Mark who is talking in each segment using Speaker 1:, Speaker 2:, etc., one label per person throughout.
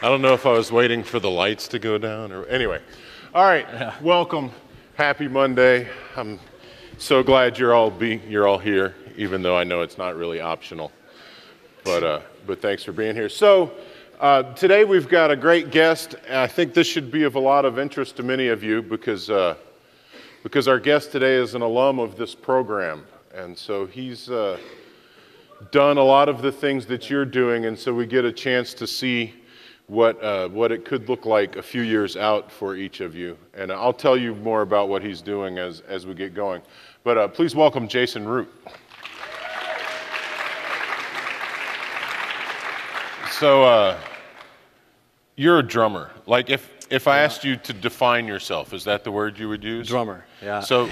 Speaker 1: don't know if I was waiting for the lights to go down or anyway. All right, welcome. Happy Monday. I'm so glad you're all here, even though I know it's not really optional. But thanks for being here. So today we've got a great guest. And I think this should be of a lot of interest to many of you because our guest today is an alum of this program, and so he's done a lot of the things that you're doing, and so we get a chance to see what it could look like a few years out for each of you. And I'll tell you more about what he's doing as we get going. But please welcome Jason Root. So you're a drummer. Like if I asked you to define yourself, is that the word you would use?
Speaker 2: Drummer, yeah.
Speaker 1: So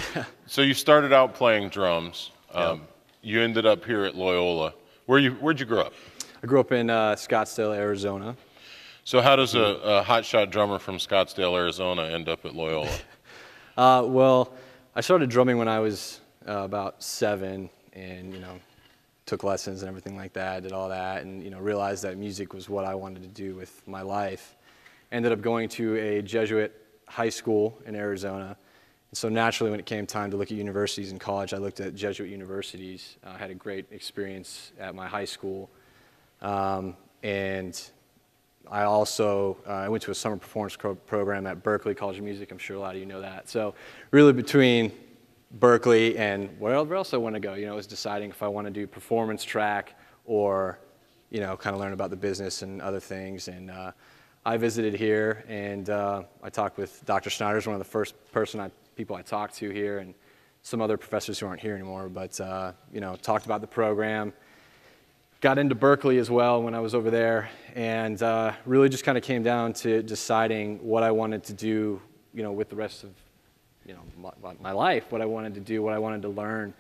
Speaker 1: you started out playing drums. You ended up here at Loyola. Where'd you grow up?
Speaker 2: I grew up in Scottsdale, Arizona.
Speaker 1: So how does a hotshot drummer from Scottsdale, Arizona end up at Loyola?
Speaker 2: Well, I started drumming when I was about 7, and took lessons and everything like that, did all that, and realized that music was what I wanted to do with my life. Ended up going to a Jesuit high school in Arizona. So naturally, when it came time to look at universities in college, I looked at Jesuit universities. I had a great experience at my high school. And I also I went to a summer performance program at Berklee College of Music. I'm sure a lot of you know that. So really between Berklee and where else I want to go, I was deciding if I want to do performance track or, kind of learn about the business and other things. And I visited here, and I talked with Dr. Schneider, one of the first people I talked to here, and some other professors who aren't here anymore, but talked about the program. Got into Berklee as well when I was over there, and really just kind of came down to deciding what I wanted to do, with the rest of my life, what I wanted to do, what I wanted to learn.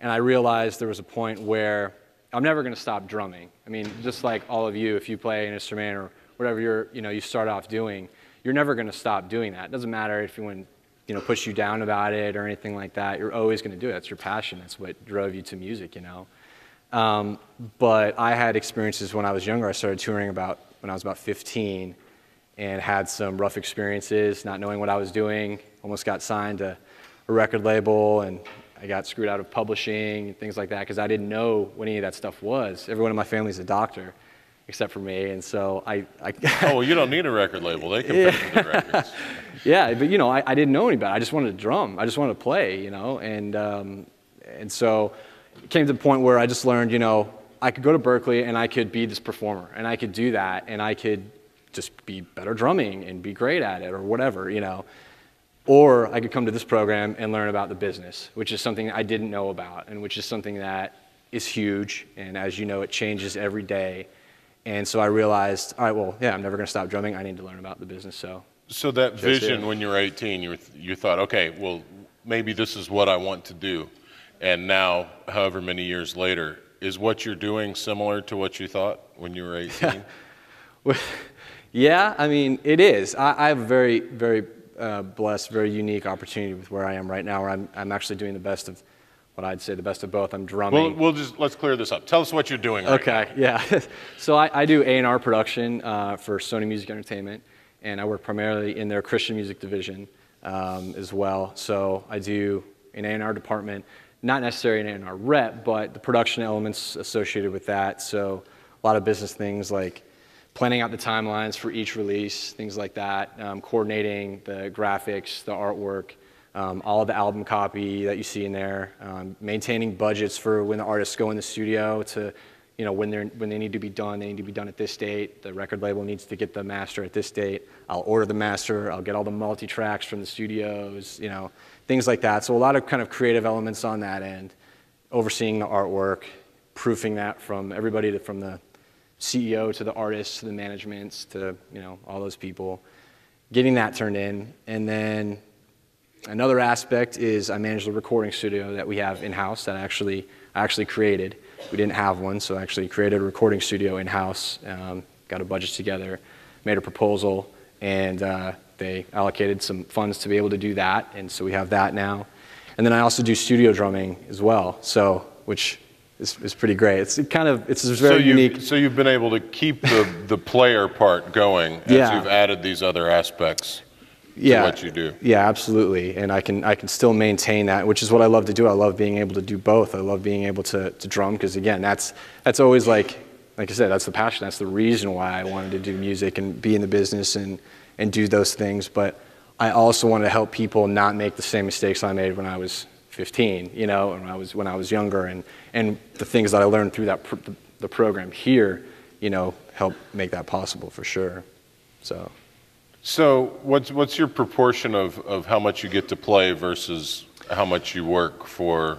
Speaker 2: And I realized there was a point where I'm never going to stop drumming. I mean, just like all of you, if you play an instrument or whatever you start off doing, you're never going to stop doing that. It doesn't matter if anyone push you down about it or anything like that. You're always going to do it. That's your passion. That's what drove you to music, But I had experiences when I was younger. I started touring when I was about 15 and had some rough experiences, not knowing what I was doing. Almost got signed to a record label, and I got screwed out of publishing and things like that because I didn't know what any of that stuff was. Everyone in my family is a doctor, except for me, and so I
Speaker 1: Oh, well, you don't need a record label. They can put you the records.
Speaker 2: Yeah, but I didn't know any better. I just wanted to drum. I just wanted to play, and so it came to the point where I just learned, I could go to Berklee and I could be this performer, and I could do that, and I could just be better drumming and be great at it or whatever, Or I could come to this program and learn about the business, which is something I didn't know about, and which is something that is huge, and as you know, it changes every day. And so I realized, all right, well, yeah, I'm never going to stop drumming. I need to learn about the business.
Speaker 1: So that vision when you were 18, you thought, okay, well, maybe this is what I want to do. And now, however many years later, is what you're doing similar to what you thought when you were 18?
Speaker 2: Yeah, I mean, it is. I have a very, very blessed, very unique opportunity with where I am right now, where I'm actually doing the best of what I'd say the best of both. I'm drumming.
Speaker 1: Well, let's clear this up. Tell us what you're doing right now.
Speaker 2: Okay, yeah. So I do A&R production for Sony Music Entertainment, and I work primarily in their Christian music division as well. So I do an A&R department, not necessarily an A&R rep, but the production elements associated with that. So a lot of business things like planning out the timelines for each release, things like that, coordinating the graphics, the artwork, all of the album copy that you see in there, maintaining budgets for when the artists go in the studio to, when they need to be done, they need to be done at this date. The record label needs to get the master at this date. I'll order the master. I'll get all the multi-tracks from the studios, things like that. So a lot of kind of creative elements on that end, overseeing the artwork, proofing that from everybody from the CEO to the artists to the managements to all those people, getting that turned in. And then another aspect is I manage the recording studio that we have in-house that I actually created. We didn't have one, so I actually created a recording studio in-house, got a budget together, made a proposal, and they allocated some funds to be able to do that, and so we have that now. And then I also do studio drumming as well, so which is pretty great. It's very unique.
Speaker 1: So you've been able to keep the player part going as you've added these other aspects to what you do.
Speaker 2: Yeah, absolutely. And I can still maintain that, which is what I love to do. I love being able to do both. I love being able to drum because, again, that's always like I said, that's the passion. That's the reason why I wanted to do music and be in the business and do those things. But I also wanted to help people not make the same mistakes I made when I was 15, you know, and when I was younger, and the things that I learned through the program here, you know, help make that possible for sure. So
Speaker 1: what's your proportion of how much you get to play versus how much you work for?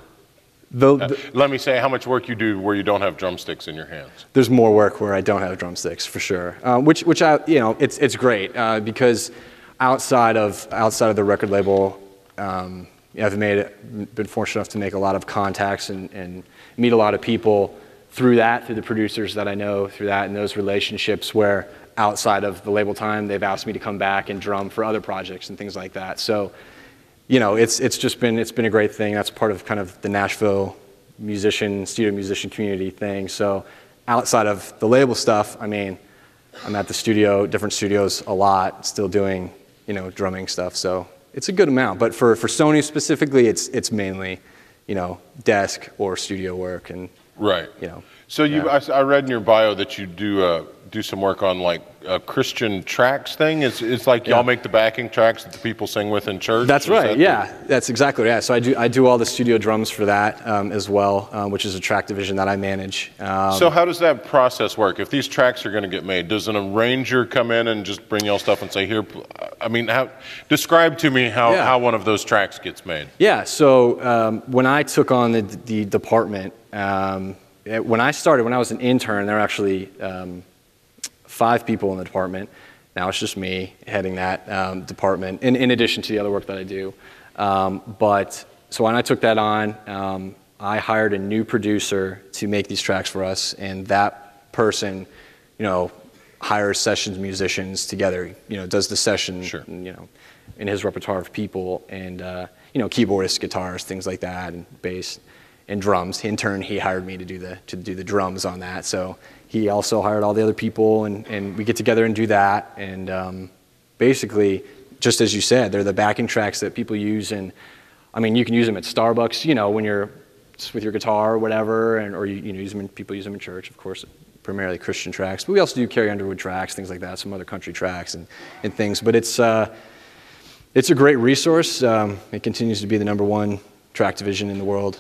Speaker 1: Let me say how much work you do where you don't have drumsticks in your hands.
Speaker 2: There's more work where I don't have drumsticks for sure, which I, you know, it's great because outside of the record label, I've been fortunate enough to make a lot of contacts and meet a lot of people through the producers that I know through that, and those relationships where outside of the label time, they've asked me to come back and drum for other projects and things like that. So, you know, it's been a great thing. That's part of kind of the Nashville studio musician community thing. So outside of the label stuff, I mean, I'm at the studio, different studios a lot, still doing, you know, drumming stuff. So it's a good amount. But for Sony specifically, it's mainly, you know, desk or studio work and,
Speaker 1: right.
Speaker 2: You know.
Speaker 1: So I read in your bio that you do some work on like a Christian tracks thing. It's like y'all make the backing tracks that the people sing with in church.
Speaker 2: That's right. That's exactly right. So I do all the studio drums for that as well, which is a track division that I manage.
Speaker 1: So how does that process work? If these tracks are going to get made, does an arranger come in and just bring y'all stuff and say, here? I mean, describe to me how one of those tracks gets made. Yeah.
Speaker 2: So when I took on the department. When I started, when I was an intern, there were actually 5 people in the department. Now it's just me heading that department, in addition to the other work that I do. So when I took that on, I hired a new producer to make these tracks for us, and that person, you know, hires sessions musicians together. You know, does the session, you know, in his repertoire of people, and you know, keyboardists, guitars, things like that, and bass. And drums. Intern, he hired me to do the drums on that. So he also hired all the other people, and we get together and do that. And basically, just as you said, they're the backing tracks that people use. And I mean, you can use them at Starbucks, you know, when you're with your guitar or whatever, or you know, people use them in church, of course, primarily Christian tracks. But we also do Carrie Underwood tracks, things like that, some other country tracks and things. But it's a great resource. It continues to be the #1 track division in the world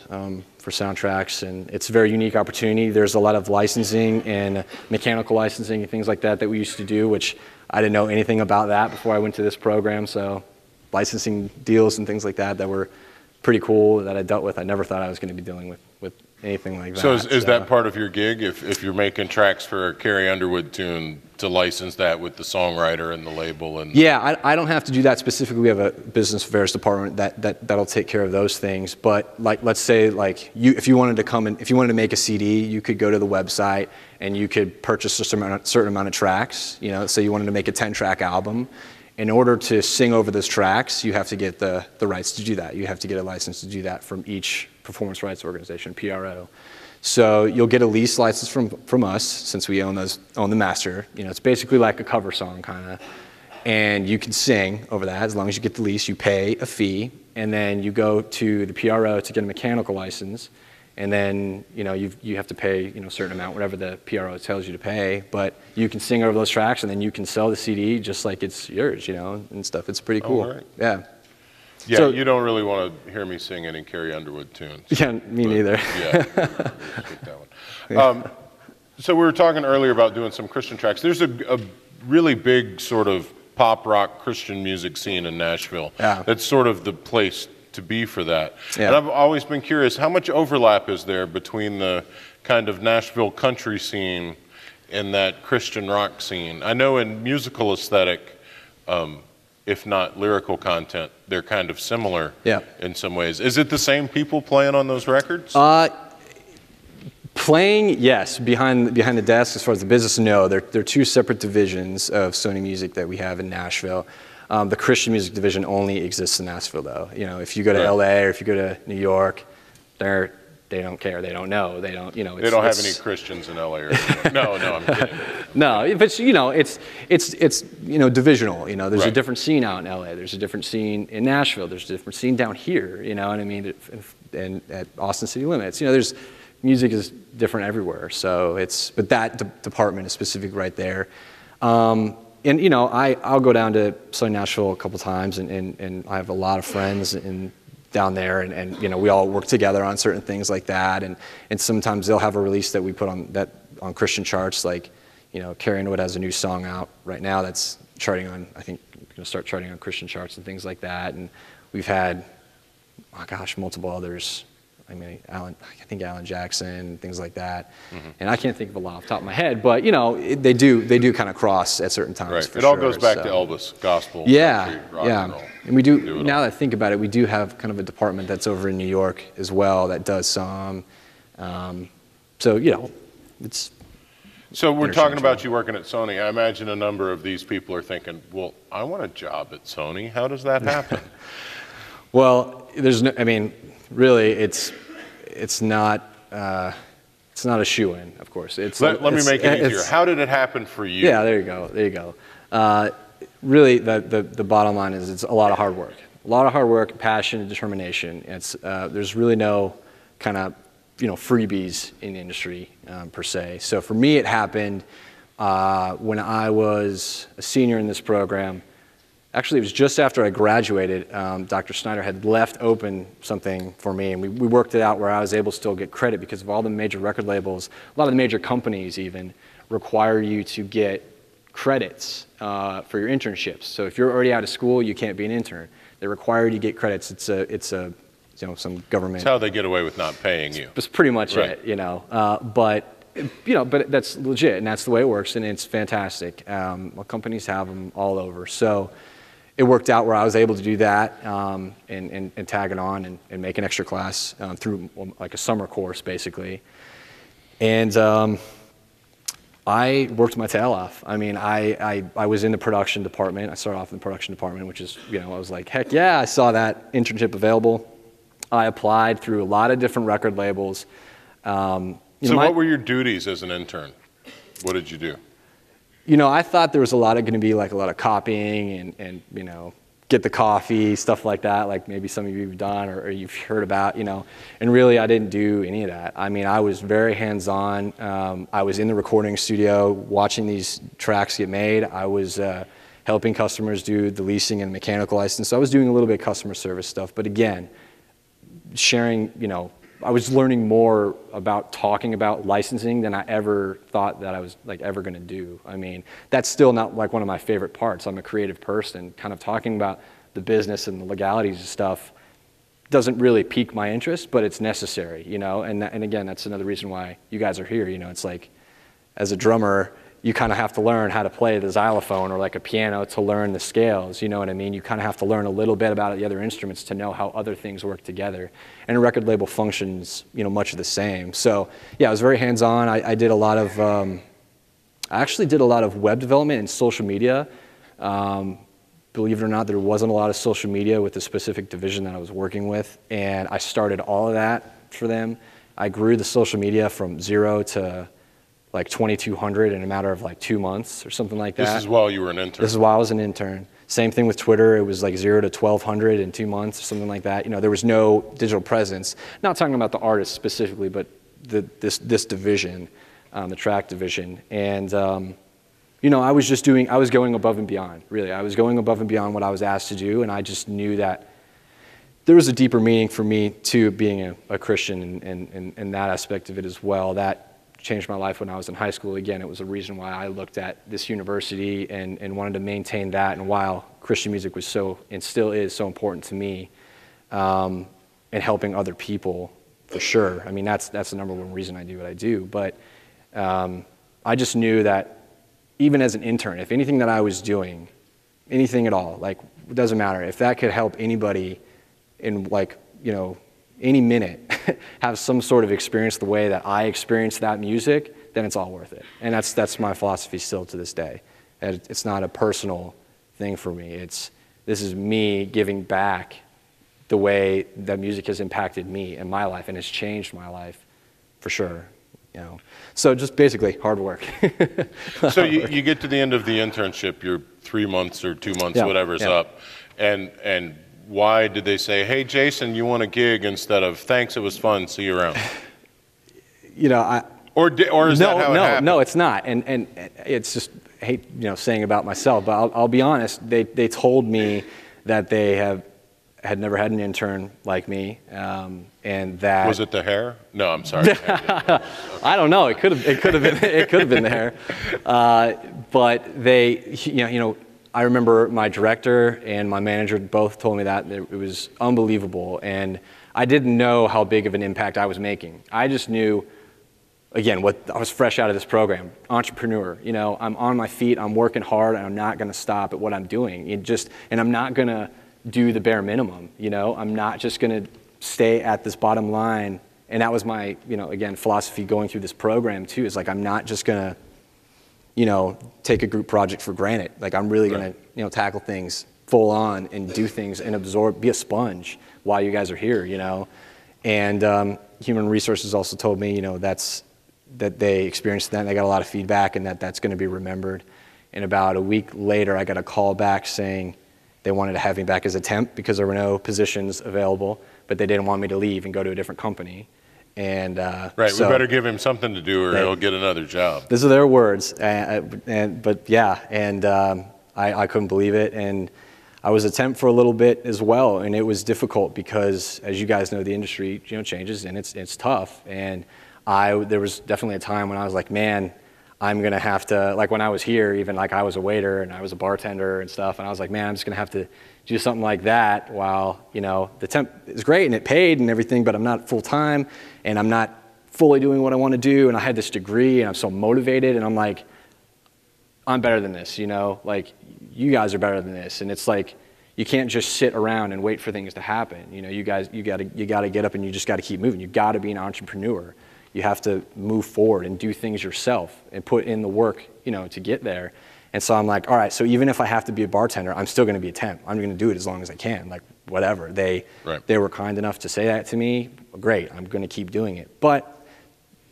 Speaker 2: for soundtracks, and it's a very unique opportunity. There's a lot of licensing and mechanical licensing and things like that we used to do, which I didn't know anything about that before I went to this program. So licensing deals and things like that were pretty cool that I dealt with. I never thought I was going to be dealing with anything like that.
Speaker 1: So is that part of your gig, if you're making tracks for a Carrie Underwood tune, to license that with the songwriter and the label? And
Speaker 2: yeah, I don't have to do that specifically. We have a business affairs department that'll take care of those things. But like, let's say like if you wanted to make a CD, you could go to the website and you could purchase a certain amount of tracks. You know, say you wanted to make a 10-track album. In order to sing over those tracks, you have to get the rights to do that. You have to get a license to do that from each performance rights organization, PRO. So you'll get a lease license from us, since we own the master. You know, it's basically like a cover song kind of, and you can sing over that as long as you get the lease. You pay a fee, and then you go to the PRO to get a mechanical license, and then you know you have to pay, you know, a certain amount, whatever the PRO tells you to pay. But you can sing over those tracks, and then you can sell the CD just like it's yours, you know, and stuff. It's pretty cool.
Speaker 1: Right.
Speaker 2: Yeah.
Speaker 1: Yeah, so, you don't really want to hear me sing any Carrie Underwood tunes.
Speaker 2: Yeah, me neither.
Speaker 1: Yeah, skip that one. So we were talking earlier about doing some Christian tracks. There's a really big sort of pop rock Christian music scene in Nashville.
Speaker 2: Yeah.
Speaker 1: That's sort of the place to be for that.
Speaker 2: Yeah.
Speaker 1: And I've always been curious, how much overlap is there between the kind of Nashville country scene and that Christian rock scene? I know in musical aesthetic, if not lyrical content, they're kind of similar in some ways. Is it the same people playing on those records?
Speaker 2: Playing, yes. Behind the desk, as far as the business, no. They're 2 separate divisions of Sony Music that we have in Nashville. The Christian music division only exists in Nashville, though. You know, if you go to LA or if you go to New York, they they don't care, they don't know, they don't, you know.
Speaker 1: They don't have any Christians in LA or anything. No, I'm kidding.
Speaker 2: No, but you know, it's you know, divisional. You know, there's a
Speaker 1: Right.
Speaker 2: different scene out in LA. There's a different scene in Nashville. There's a different scene down here. You know what I mean? And at Austin City Limits, you know, there's music is different everywhere. So but that department is specific right there. And you know, I'll go down to sunny Nashville a couple times, and I have a lot of friends down there, and you know, we all work together on certain things like that, and sometimes they'll have a release that we put on Christian charts, like, you know, Carrie Wood has a new song out right now that's charting on, I think, going to start charting on Christian charts and things like that, and we've had, oh gosh, multiple others. I mean, I think Alum Jackson, things like that, and I can't think of a lot off the top of my head, but you know, they do kind of cross at certain times.
Speaker 1: Right.
Speaker 2: For
Speaker 1: It all
Speaker 2: sure,
Speaker 1: goes back
Speaker 2: so.
Speaker 1: to Elvis, gospel,
Speaker 2: Yeah,
Speaker 1: country, rock
Speaker 2: yeah.
Speaker 1: and roll.
Speaker 2: And we do
Speaker 1: it
Speaker 2: now
Speaker 1: all.
Speaker 2: that I think about it, we do have kind of a department that's over in New York as well that does some. So you know, it's.
Speaker 1: So we're talking
Speaker 2: interchangeable.
Speaker 1: about you working at Sony. I imagine a number of these people are thinking, well, I want a job at Sony. How does that happen?
Speaker 2: Well, there's no. I mean, really, it's not. It's not a shoo-in, of course.
Speaker 1: Let me make it easier. How did it happen for you?
Speaker 2: Yeah, there you go. There you go. Really, the bottom line is it's a lot of hard work. A lot of hard work, passion, and determination. There's really no kind of, you know, freebies in the industry per se. So for me, it happened when I was a senior in this program. Actually, it was just after I graduated. Dr. Snyder had left open something for me, and we worked it out where I was able to still get credit because of all the major record labels, a lot of the major companies even require you to get credits for your internships. So if you're already out of school, you can't be an intern. They require you to get credits. It's a you know, some government.
Speaker 1: It's how they get away with not paying you.
Speaker 2: That's pretty much
Speaker 1: Right.
Speaker 2: it, you know. But that's legit, and that's the way it works, and it's fantastic. Well, companies have them all over. So it worked out where I was able to do that and tag it on and make an extra class through like a summer course, basically. And I worked my tail off. I mean, I was in the production department. I started off in the production department, which is, you know, I was like, heck yeah, I saw that internship available. I applied through a lot of different record labels. So
Speaker 1: what were your duties as an intern? What did you do?
Speaker 2: You know, I thought there was going to be like a lot of copying and you know, get the coffee, stuff like that, like maybe some of you have done or you've heard about, you know. And really, I didn't do any of that. I mean, I was very hands-on. I was in the recording studio watching these tracks get made. I was helping customers do the leasing and mechanical license. So I was doing a little bit of customer service stuff. But again, sharing, you know, I was learning more about talking about licensing than I ever thought that I was like ever going to do. I mean, that's still not like one of my favorite parts. I'm a creative person. Kind of talking about the business and the legalities and stuff doesn't really pique my interest, but it's necessary, you know. And again, that's another reason why you guys are here. You know, it's like as a drummer, you kind of have to learn how to play the xylophone or like a piano to learn the scales, you know what I mean? You kind of have to learn a little bit about the other instruments to know how other things work together. And a record label functions, you know, much of the same. So yeah, I was very hands-on. I did a lot of, I actually did a lot of web development and social media. Believe it or not, there wasn't a lot of social media with the specific division that I was working with. And I started all of that for them. I grew the social media from 0 to like 2,200 in a matter of like 2 months or something like that.
Speaker 1: This is while you were an intern?
Speaker 2: This is while I was an intern. Same thing with Twitter. It was like 0 to 1,200 in 2 months or something like that. You know, there was no digital presence. Not talking about the artists specifically, but this division, the track division. And, you know, I was going above and beyond, really. I was going above and beyond what I was asked to do, and I just knew that there was a deeper meaning for me to being a Christian and that aspect of it as well. That changed my life when I was in high school. Again, it was a reason why I looked at this university and wanted to maintain that. And while Christian music was so, and still is so important to me, and helping other people, for sure. I mean, that's the number one reason I do what I do. But I just knew that even as an intern, if anything that I was doing, anything at all, like, it doesn't matter. If that could help anybody in, like, you know, any minute have some sort of experience the way that I experienced that music, then it's all worth it. And that's my philosophy still to this day. And it's not a personal thing for me. This is me giving back the way that music has impacted me and my life and has changed my life for sure. You know, so just basically hard work.
Speaker 1: So you get to the end of the internship, you're 3 months or 2 months, whatever's up, and why did they say, hey, Jason, you want a gig instead of thanks, it was fun, see you around?
Speaker 2: You know,
Speaker 1: or is that how it happened?
Speaker 2: No, it's not, and it's just, I hate saying about myself, but I'll be honest. They told me that they had never had an intern like me, and that
Speaker 1: was it the hair? No, I'm sorry.
Speaker 2: I don't know. It could have been the hair, but they, I remember my director and my manager both told me that it was unbelievable, and I didn't know how big of an impact I was making. I just knew, again, I was fresh out of this program, entrepreneur. I'm on my feet, I'm working hard, and I'm not going to stop at what I'm doing. And I'm not going to do the bare minimum. I'm not just going to stay at this bottom line. And that was my, again, philosophy going through this program too. Is like I'm not just going to, take a group project for granted. Like I'm really going to, tackle things full on and do things and absorb, be a sponge while you guys are here. And human resources also told me, that they experienced that and they got a lot of feedback and that's going to be remembered. And about a week later, I got a call back saying they wanted to have me back as a temp because there were no positions available, but they didn't want me to leave and go to a different company. And
Speaker 1: we better give him something to do or he'll get another job.
Speaker 2: Those are their words. I couldn't believe it. And I was a temp for a little bit as well, and it was difficult because, as you guys know, the industry changes and it's tough. And there was definitely a time when I was like, man, I'm gonna have to, like when I was here, even like I was a waiter and I was a bartender and stuff, and I was like, man, I'm just gonna have to do something like that while, the temp is great and it paid and everything, but I'm not full time and I'm not fully doing what I wanna do, and I had this degree and I'm so motivated, and I'm like, I'm better than this, like you guys are better than this. And it's like, you can't just sit around and wait for things to happen. You gotta get up and you just gotta keep moving. You gotta be an entrepreneur. You have to move forward and do things yourself and put in the work, to get there. And so I'm like, all right, so even if I have to be a bartender, I'm still gonna be a temp. I'm gonna do it as long as I can, like whatever. They were kind enough to say that to me. Great, I'm gonna keep doing it. But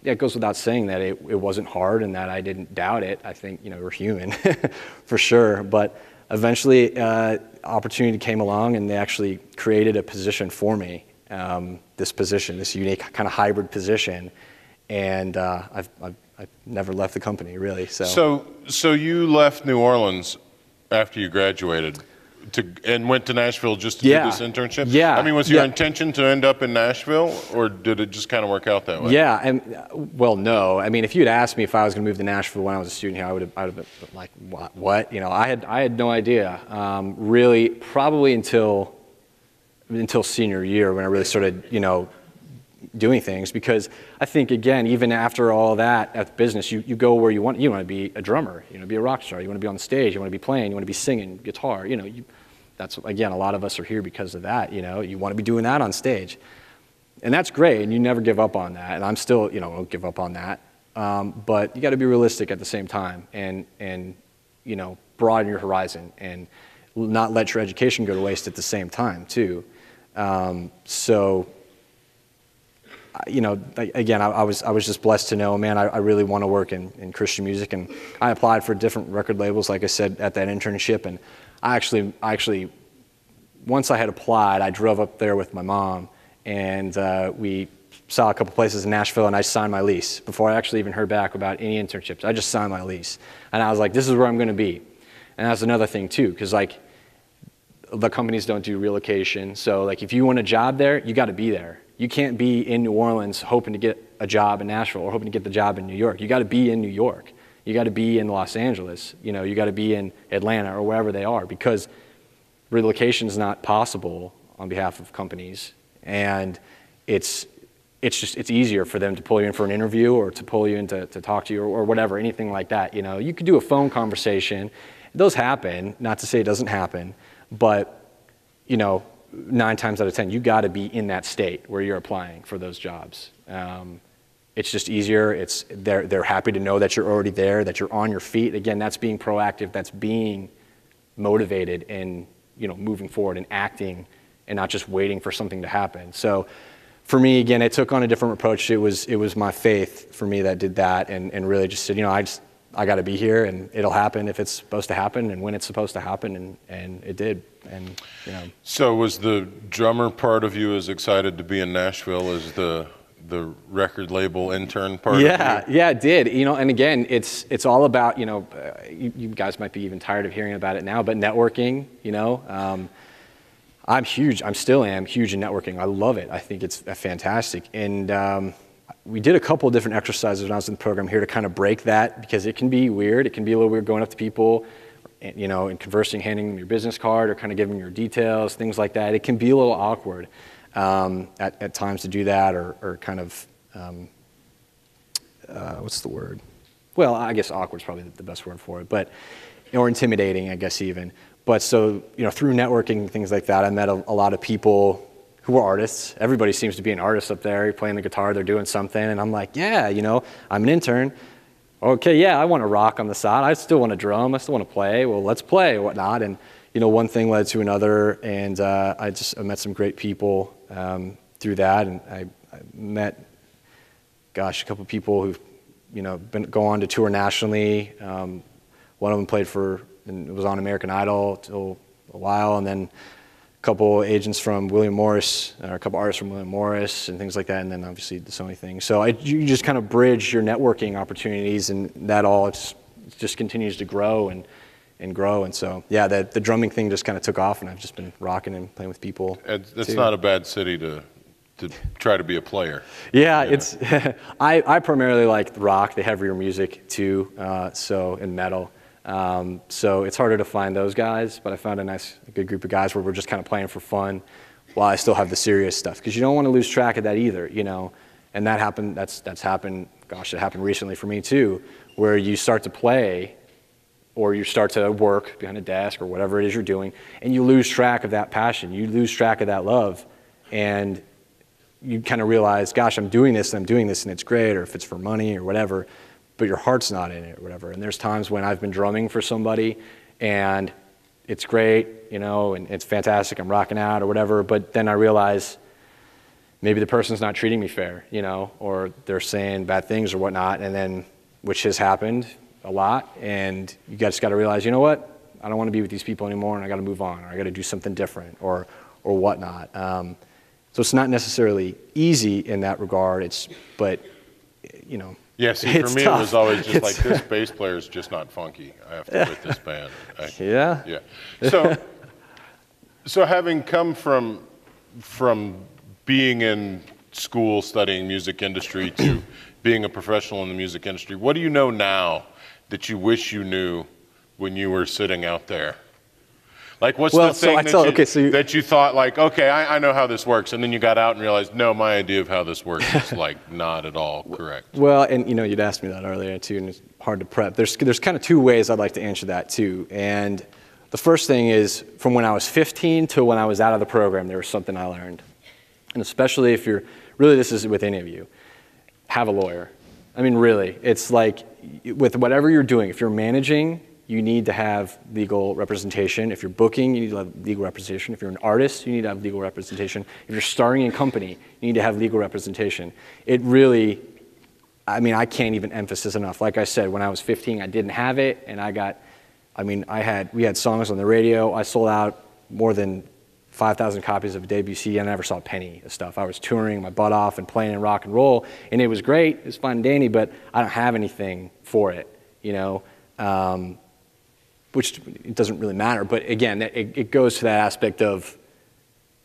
Speaker 2: it goes without saying that it wasn't hard and that I didn't doubt it. I think, we're human for sure. But eventually, opportunity came along and they actually created a position for me, this unique kind of hybrid position. And I've never left the company, really.
Speaker 1: So you left New Orleans after you graduated and went to Nashville just to do this internship?
Speaker 2: Yeah.
Speaker 1: I mean, was your intention to end up in Nashville, or did it just kind of work out that way?
Speaker 2: Yeah, and well, no. I mean, if you'd asked me if I was going to move to Nashville when I was a student here, I would have been like, what? I had no idea. Really, probably until senior year when I really started, doing things, because I think, again, even after all that at the business, you go where you want to be a drummer, you want to be a rock star, you want to be on the stage, you want to be playing, you want to be singing guitar, that's, again, a lot of us are here because of that, you want to be doing that on stage. And that's great, and you never give up on that, and I'm still, don't give up on that. But you got to be realistic at the same time and broaden your horizon and not let your education go to waste at the same time, too. Again, I was just blessed to know, man, I really want to work in Christian music, and I applied for different record labels, like I said, at that internship, and I actually, once I had applied, I drove up there with my mom, and we saw a couple places in Nashville, and I signed my lease before I actually even heard back about any internships. I just signed my lease, and I was like, this is where I'm going to be. And that's another thing too, because like the companies don't do relocation, so like if you want a job there, you got to be there. You can't be in New Orleans hoping to get a job in Nashville or hoping to get the job in New York. You got to be in New York. You got to be in Los Angeles. You got to be in Atlanta or wherever they are, because relocation is not possible on behalf of companies. And it's easier for them to pull you in for an interview or to pull you in to talk to you or whatever, anything like that. You could do a phone conversation. Those happen, not to say it doesn't happen, but 9 times out of 10, you got to be in that state where you're applying for those jobs. It's just easier. They're happy to know that you're already there, that you're on your feet. Again, that's being proactive. That's being motivated and moving forward and acting and not just waiting for something to happen. So for me, again, it took on a different approach. It was my faith for me that did that, and really just said, I got to be here, and it'll happen if it's supposed to happen, and when it's supposed to happen, and it did. And
Speaker 1: So was the drummer part of you as excited to be in Nashville as the record label intern part of you?
Speaker 2: Yeah, it did. And again, it's all about, you guys might be even tired of hearing about it now, but networking, I still am huge in networking. I love it. I think it's fantastic. And we did a couple of different exercises when I was in the program here to kind of break that, because it can be weird. It can be a little weird going up to people, and conversing, handing them your business card or kind of giving them your details, things like that. It can be a little awkward at times to do that, or kind of, what's the word? Well, I guess awkward is probably the best word for it, or intimidating, I guess even. But so, through networking, things like that, I met a lot of people who were artists. Everybody seems to be an artist up there. You're playing the guitar, they're doing something, and I'm like, yeah, I'm an intern. Okay, yeah, I want to rock on the side. I still want to drum. I still want to play. Well, let's play, whatnot. And one thing led to another, and I met some great people through that, and I met, a couple of people who've go on to tour nationally. One of them played and was on American Idol till a while, and then a couple agents from William Morris, or a couple artists from William Morris, and things like that, and then obviously the Sony thing. So you just kind of bridge your networking opportunities, and that all just continues to grow and grow. And so, yeah, the drumming thing just kind of took off, and I've just been rocking and playing with people.
Speaker 1: It's not a bad city to try to be a player.
Speaker 2: Yeah, it's I primarily like rock, the heavier music too, and metal. So it's harder to find those guys, but I found a good group of guys where we're just kind of playing for fun while I still have the serious stuff, because you don't want to lose track of that either, and that happened, that's happened, it happened recently for me too, where you start to play or you start to work behind a desk or whatever it is you're doing, and you lose track of that passion, you lose track of that love, and you kind of realize, gosh, I'm doing this and it's great, or if it's for money or whatever, but your heart's not in it or whatever. And there's times when I've been drumming for somebody and it's great, and it's fantastic, I'm rocking out or whatever, but then I realize maybe the person's not treating me fair, or they're saying bad things or whatnot, and then, which has happened a lot, and you just got to realize, you know what, I don't want to be with these people anymore, and I got to move on, or I got to do something different or whatnot. So it's not necessarily easy in that regard, but
Speaker 1: Yeah, see, for me, tough. It was always just like, this bass player is just not funky. I have to quit this band.
Speaker 2: Yeah.
Speaker 1: So having come from being in school studying music industry to being a professional in the music industry, what do you know now that you wish you knew when you were sitting out there? Like, what's the thing that you thought, like, okay, I know how this works, and then you got out and realized, no, my idea of how this works is, like, not at all correct?
Speaker 2: Well, and, you'd asked me that earlier, too, and it's hard to prep. There's kind of two ways I'd like to answer that, too. And the first thing is, from when I was 15 to when I was out of the program, there was something I learned. And especially if this is with any of you, have a lawyer. I mean, really, it's like, with whatever you're doing, if you're managing, you need to have legal representation. If you're booking, you need to have legal representation. If you're an artist, you need to have legal representation. If you're starting a company, you need to have legal representation. It really, I can't even emphasize enough. Like I said, when I was 15, I didn't have it, and we had songs on the radio. I sold out more than 5,000 copies of Debussy. I never saw a penny of stuff. I was touring my butt off and playing in rock and roll, and it was great. It was fun and dandy, but I don't have anything for it, which it doesn't really matter. But again, it goes to that aspect of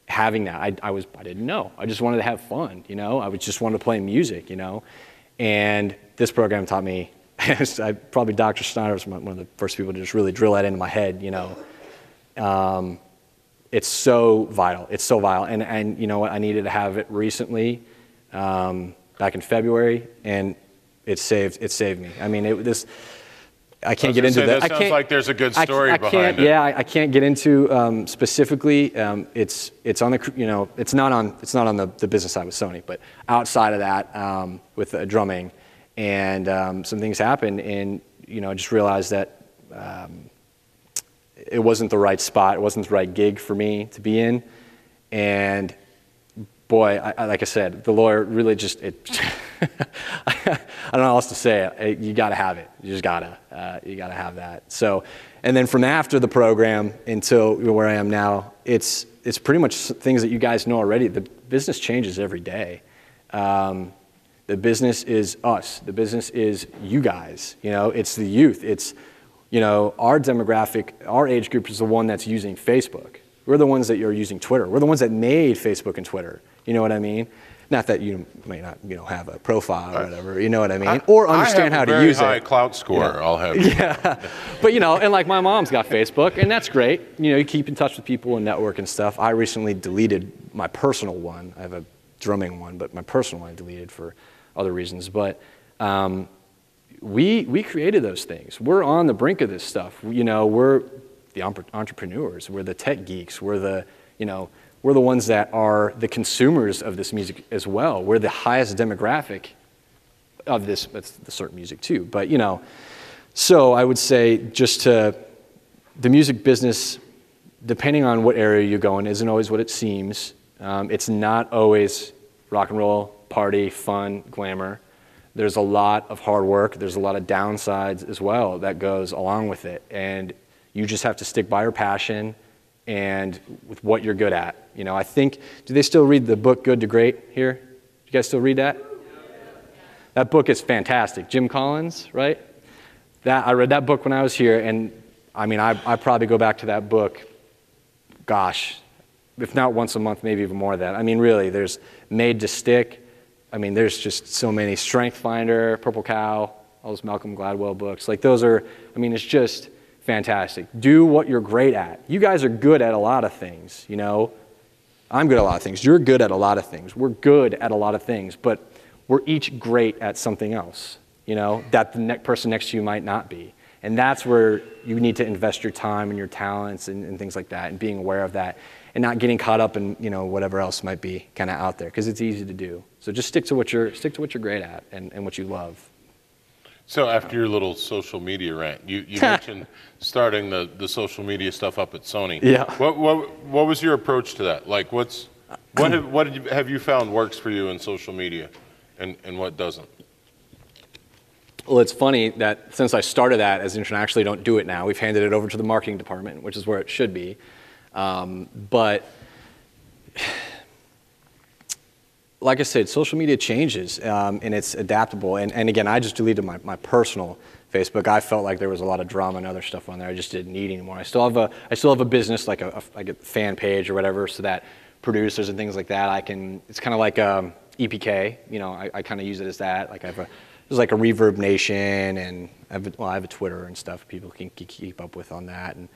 Speaker 2: having that. I didn't know. I just wanted to have fun, I just wanted to play music, And this program taught me, probably Dr. Snyder was one of the first people to just really drill that into my head, It's so vital. It's so vital. And you know what? I needed to have it recently, back in February, and it saved me. I can't get into that.
Speaker 1: That sounds like there's a good story behind it.
Speaker 2: Yeah, I can't get into specifically. It's on the it's not on the business side with Sony, but outside of that, with drumming, and some things happened, and I just realized that it wasn't the right spot, it wasn't the right gig for me to be in, And boy, like I said, the lawyer really just, I don't know how else to say it. You got to have it. You just got to. You got to have that. So, and then from after the program until where I am now, it's pretty much things that you guys know already. The business changes every day. The business is us. The business is you guys. You know, it's the youth. It's, you know, our demographic, our age group is the one that's using Facebook. We're the ones that are using Twitter. We're the ones that made Facebook and Twitter. You know what I mean? Not that you may not, you know, have a profile or whatever. You know what I mean? Or understand how to use it.
Speaker 1: I have a very high clout score. You know? I'll have.
Speaker 2: Yeah, but you know, and like my mom's got Facebook, and that's great. You know, you keep in touch with people and network and stuff. I recently deleted my personal one. I have a drumming one, but my personal one I deleted for other reasons. But we created those things. We're on the brink of this stuff. You know, we're the entrepreneurs. We're the tech geeks. We're the, you know, we're the ones that are the consumers of this music as well. We're the highest demographic of this. That's the certain music too. But you know, so I would say just to the music business, depending on what area you go in, isn't always what it seems. It's not always rock and roll, party, fun, glamour. There's a lot of hard work. There's a lot of downsides as well that goes along with it. And you just have to stick by your passion and with what you're good at. You know, I think, do they still read the book Good to Great here? You guys still read that? That book is fantastic. Jim Collins, right? I read that book when I was here, and I mean, I probably go back to that book, gosh, if not once a month, maybe even more than that. I mean, really, there's Made to Stick. I mean, there's just so many. Strength Finder, Purple Cow, all those Malcolm Gladwell books. Like those are, I mean, it's just fantastic. Do what you're great at. You guys are good at a lot of things, you know. I'm good at a lot of things. You're good at a lot of things. We're good at a lot of things, but we're each great at something else, you know, that the person next to you might not be. And that's where you need to invest your time and your talents and things like that, and being aware of that and not getting caught up in, you know, whatever else might be kind of out there, because it's easy to do. So just stick to what you're great at and what you love.
Speaker 1: So after your little social media rant, you mentioned starting the social media stuff up at Sony.
Speaker 2: Yeah.
Speaker 1: What was your approach to that? Like what have you found works for you in social media, and what doesn't?
Speaker 2: Well, it's funny that since I started that as Intern, I actually don't do it now. We've handed it over to the marketing department, which is where it should be. But like I said, social media changes, and it's adaptable. And again, I just deleted my personal Facebook. I felt like there was a lot of drama and other stuff on there I just didn't need anymore. I still have a business, like a fan page or whatever, so that producers and things like that, it's kind of like EPK. You know, I kind of use it as that. Like there's like a Reverb Nation, and I have a Twitter and stuff people can keep up with on that, and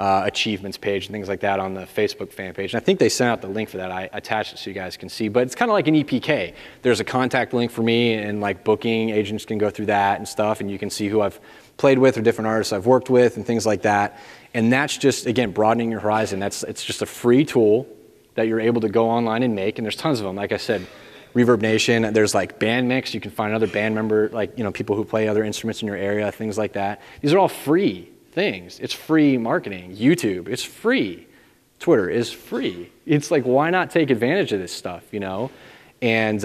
Speaker 2: achievements page and things like that on the Facebook fan page. And I think they sent out the link for that. I attached it so you guys can see, but it's kind of like an EPK. There's a contact link for me, and like booking agents can go through that and stuff, and you can see who I've played with or different artists I've worked with and things like that. And that's just, again, broadening your horizon. It's just a free tool that you're able to go online and make, and there's tons of them. Like I said, Reverb Nation, there's like band mix. You can find another band member, like, you know, people who play other instruments in your area, things like that. These are all free things. It's free marketing. YouTube, it's free. Twitter is free. It's like, why not take advantage of this stuff, you know? And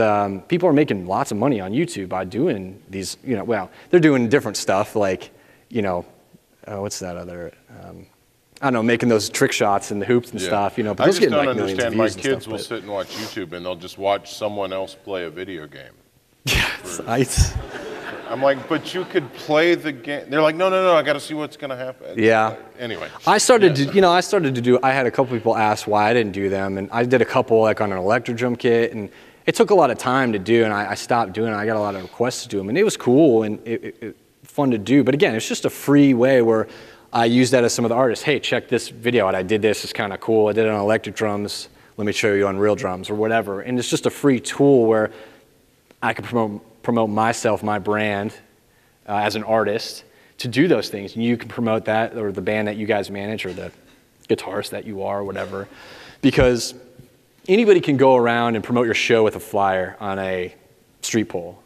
Speaker 2: people are making lots of money on YouTube by doing these, you know, well, they're doing different stuff like, you know, what's that other, I don't know, making those trick shots and the hoops and stuff, you know. But
Speaker 1: I
Speaker 2: those
Speaker 1: just
Speaker 2: get
Speaker 1: don't
Speaker 2: like millions of
Speaker 1: understand. My
Speaker 2: views and
Speaker 1: kids
Speaker 2: stuff,
Speaker 1: will sit and watch YouTube, and they'll just watch someone else play a video game.
Speaker 2: Yeah,
Speaker 1: I'm like, but you could play the game. They're like, no, I got to see what's going to happen.
Speaker 2: Yeah.
Speaker 1: Anyway.
Speaker 2: I started to do, I had a couple people ask why I didn't do them, and I did a couple like on an electro drum kit, and it took a lot of time to do, and I stopped doing it. I got a lot of requests to do them, and it was cool and it fun to do. But again, it's just a free way where I use that as some of the artists. Hey, check this video out. I did this. It's kind of cool. I did it on electric drums. Let me show you on real drums or whatever. And it's just a free tool where I can promote myself, my brand, as an artist to do those things. And you can promote that, or the band that you guys manage, or the guitarist that you are, or whatever. Because anybody can go around and promote your show with a flyer on a street pole.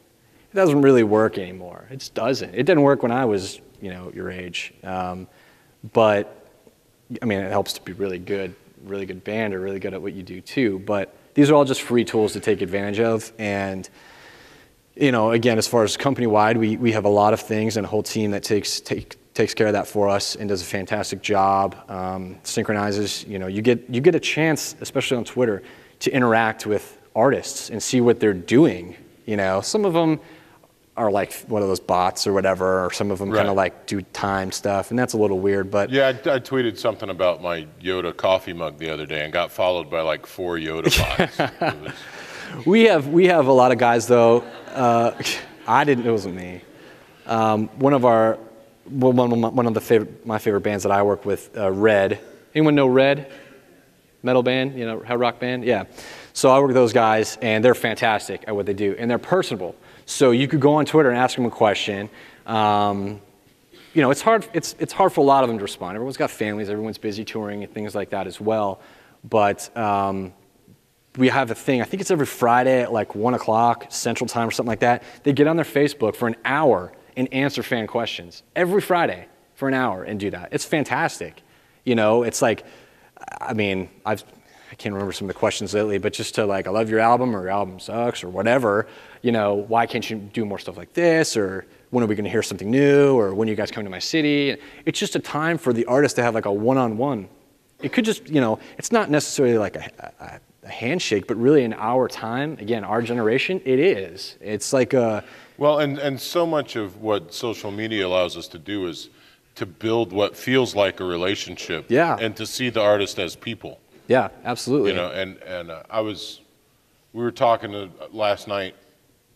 Speaker 2: It doesn't really work anymore. It just doesn't. It didn't work when I was, you know, your age. But I mean, it helps to be really good really good band or really good at what you do too. But these are all just free tools to take advantage of. And, you know, again, as far as company-wide, we have a lot of things and a whole team that takes care of that for us and does a fantastic job. Synchronizes, you know, you get a chance, especially on Twitter, to interact with artists and see what they're doing. You know, some of them are like one of those bots or whatever, or some of them kind of like do time stuff, and that's a little weird. But
Speaker 1: yeah, I tweeted something about my Yoda coffee mug the other day and got followed by like 4 Yoda bots.
Speaker 2: We have a lot of guys though. It wasn't me. One of my favorite bands that I work with, Red. Anyone know Red? Metal band, you know, hard rock band? Yeah. So I work with those guys, and they're fantastic at what they do, and they're personable. So you could go on Twitter and ask them a question. You know, it's hard for a lot of them to respond. Everyone's got families, everyone's busy touring and things like that as well. But we have a thing, I think it's every Friday at like 1 o'clock Central Time or something like that. They get on their Facebook for an hour and answer fan questions. Every Friday for an hour and do that. It's fantastic. You know, it's like, I mean, I can't remember some of the questions lately, but just to like, I love your album, or your album sucks, or whatever, you know, why can't you do more stuff like this, or when are we gonna hear something new, or when are you guys coming to my city? It's just a time for the artist to have like a one-on-one. It could just, you know, it's not necessarily like a handshake, but really in our time, again, our generation, it is. It's like a...
Speaker 1: Well, and so much of what social media allows us to do is to build what feels like a relationship.
Speaker 2: Yeah.
Speaker 1: And to see the artist as people.
Speaker 2: Yeah, absolutely.
Speaker 1: You know, and we were talking last night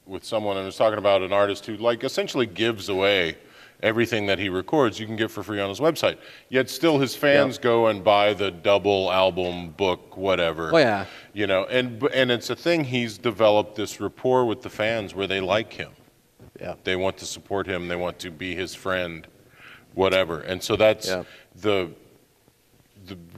Speaker 1: with someone, and was talking about an artist who like essentially gives away everything that he records you can get for free on his website. Yet still his fans go and buy the double album, book, whatever.
Speaker 2: Oh yeah.
Speaker 1: You know, and it's a thing, he's developed this rapport with the fans where they like him.
Speaker 2: Yeah.
Speaker 1: They want to support him, they want to be his friend, whatever. And so that's the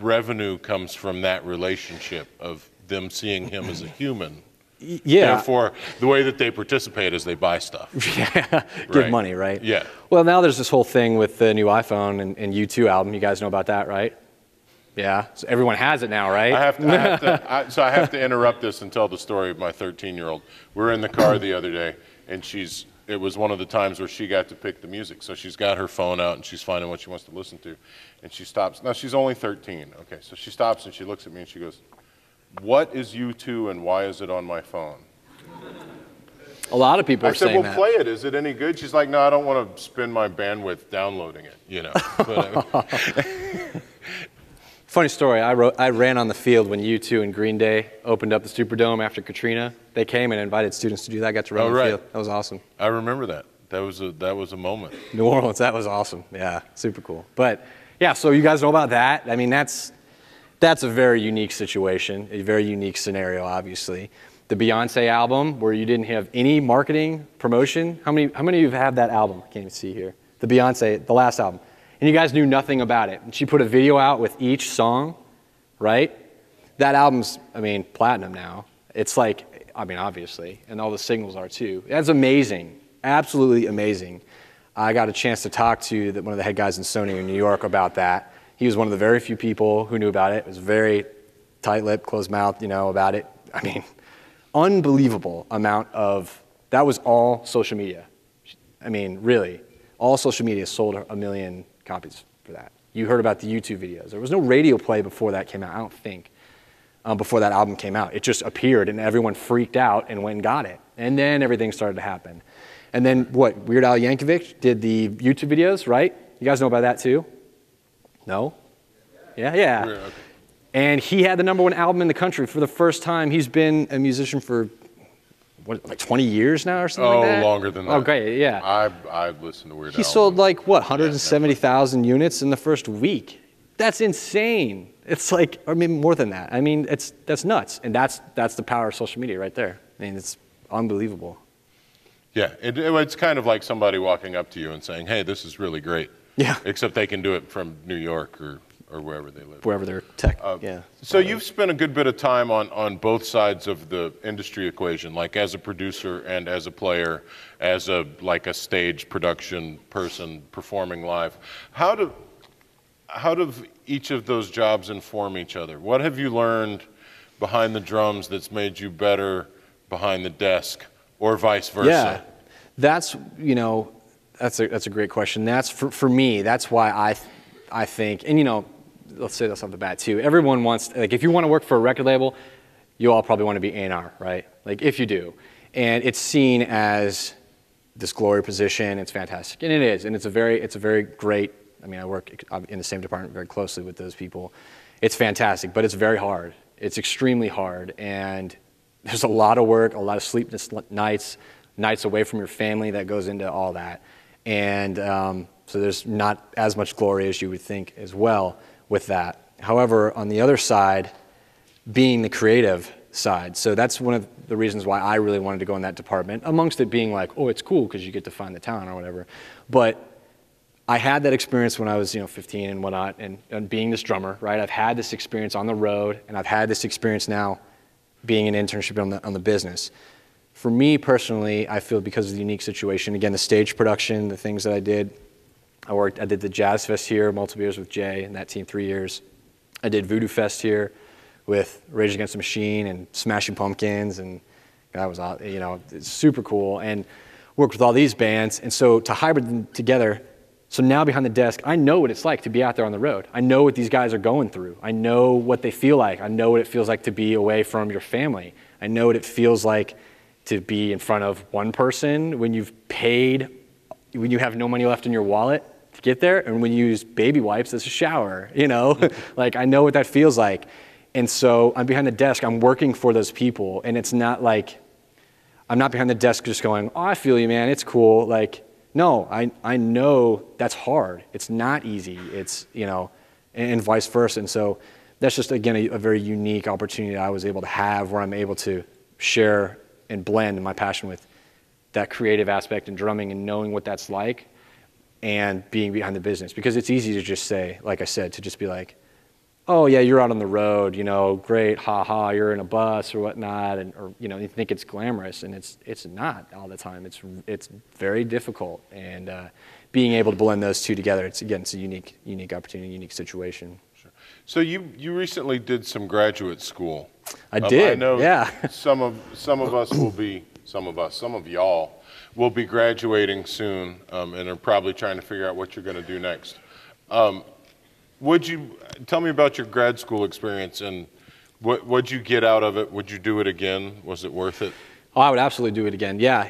Speaker 1: revenue comes from that relationship of them seeing him as a human.
Speaker 2: Yeah.
Speaker 1: Therefore, the way that they participate is they buy stuff.
Speaker 2: Yeah. Give money, right?
Speaker 1: Yeah.
Speaker 2: Well, now there's this whole thing with the new iPhone and U2 album. You guys know about that, right? Yeah. So everyone has it now, right?
Speaker 1: I have to interrupt this and tell the story of my 13-year-old. We were in the car the other day, and it was one of the times where she got to pick the music. So she's got her phone out, and she's finding what she wants to listen to. And she stops. Now, she's only 13. Okay, so she stops, and she looks at me, and she goes, "What is U2 and why is it on my phone?"
Speaker 2: A lot of people are saying that.
Speaker 1: I said, "Well, play it. Is it any good?" She's like, "No, I don't want to spend my bandwidth downloading it, you know." But,
Speaker 2: funny story, I ran on the field when U2 and Green Day opened up the Superdome after Katrina. They came and invited students to do that. I got to run on the field. That was awesome.
Speaker 1: I remember that. That was a moment.
Speaker 2: New Orleans, that was awesome. Yeah, super cool. But yeah, so you guys know about that. I mean, that's a very unique situation, a very unique scenario, obviously. The Beyonce album, where you didn't have any marketing, promotion. How many of you have that album? I can't even see here. The Beyonce, the last album. And you guys knew nothing about it. And she put a video out with each song, right? That album's, I mean, platinum now. It's like, I mean, obviously, and all the singles are too. That's amazing, absolutely amazing. I got a chance to talk to one of the head guys in Sony in New York about that. He was one of the very few people who knew about it. It was very tight-lipped, closed-mouthed, you know, about it. I mean, unbelievable amount of, that was all social media. I mean, really, all social media sold 1 million copies for that. You heard about the YouTube videos. There was no radio play before that came out, I don't think, before that album came out. It just appeared and everyone freaked out and went and got it. And then everything started to happen. And then what, Weird Al Yankovic did the YouTube videos, right? You guys know about that too? No? Yeah.
Speaker 1: Okay.
Speaker 2: And he had the #1 album in the country for the first time. He's been a musician for, what, like 20 years now or something like that?
Speaker 1: Oh, longer than that.
Speaker 2: Oh, great, yeah.
Speaker 1: I've listened to Weird Al.
Speaker 2: He sold like, what, 170,000 units in the first week. That's insane. It's like, I mean, more than that. I mean, that's nuts. And that's the power of social media right there. I mean, it's unbelievable.
Speaker 1: Yeah, it's kind of like somebody walking up to you and saying, "Hey, this is really great."
Speaker 2: Yeah.
Speaker 1: Except they can do it from New York or wherever they live.
Speaker 2: Wherever they're tech, yeah.
Speaker 1: So you've spent a good bit of time on both sides of the industry equation, like as a producer and as a player, as a stage production person performing live. how do each of those jobs inform each other? What have you learned behind the drums that's made you better behind the desk, or vice versa?
Speaker 2: Yeah, that's, you know, that's a great question. That's for me, that's why I think, and you know, let's say this off the bat too, everyone wants, like, if you want to work for a record label, you all probably want to be A&R, right? Like, if you do. And it's seen as this glory position, it's fantastic, and it is, and it's a very great, I mean, I work in the same department very closely with those people. It's fantastic, but it's very hard. It's extremely hard, and there's a lot of work, a lot of sleepless nights away from your family that goes into all that. And so there's not as much glory as you would think as well with that. However, on the other side, being the creative side, so that's one of the reasons why I really wanted to go in that department, amongst it being like, oh, it's cool because you get to find the talent or whatever. But I had that experience when I was, 15 and whatnot, and being this drummer, right? I've had this experience on the road, and I've had this experience now being an internship on the business. For me personally, I feel because of the unique situation, again, the stage production, the things that I did, I did the Jazz Fest here, multiple years with Jay and that team, 3 years. I did Voodoo Fest here with Rage Against the Machine and Smashing Pumpkins, and that was, it's super cool, and worked with all these bands, and so to hybrid them together. So now behind the desk, I know what it's like to be out there on the road. I know what these guys are going through. I know what they feel like. I know what it feels like to be away from your family. I know what it feels like to be in front of one person when you've paid, when you have no money left in your wallet to get there, and when you use baby wipes as a shower, Like, I know what that feels like. And so I'm behind the desk, I'm working for those people, and it's not like, I'm not behind the desk just going, oh, I feel you, man, it's cool. Like, no, I know that's hard. It's not easy. It's, and vice versa. And so that's just, again, a very unique opportunity that I was able to have, where I'm able to share and blend my passion with that creative aspect in drumming and knowing what that's like and being behind the business. Because it's easy to just say, like I said, to just be like, oh yeah, you're out on the road, great, ha, you're in a bus or whatnot, or you think it's glamorous, and it's not all the time. It's very difficult, and being able to blend those two together, it's a unique opportunity, unique situation. Sure.
Speaker 1: So you recently did some graduate school.
Speaker 2: I did.
Speaker 1: I know.
Speaker 2: Yeah.
Speaker 1: some of y'all will be graduating soon, and are probably trying to figure out what you're going to do next. Would you tell me about your grad school experience, and what'd you get out of it? Would you do it again? Was it worth it?
Speaker 2: Oh, I would absolutely do it again. Yeah,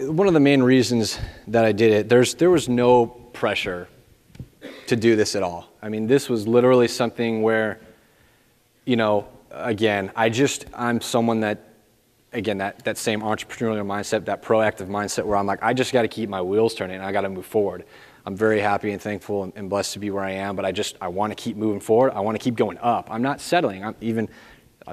Speaker 2: one of the main reasons that I did it, there was no pressure to do this at all. I mean, this was literally something where, again, I'm someone that, again, that same entrepreneurial mindset, that proactive mindset, where I'm like, I just got to keep my wheels turning, and I got to move forward. I'm very happy and thankful and blessed to be where I am, but I want to keep moving forward. I want to keep going up. I'm not settling. I'll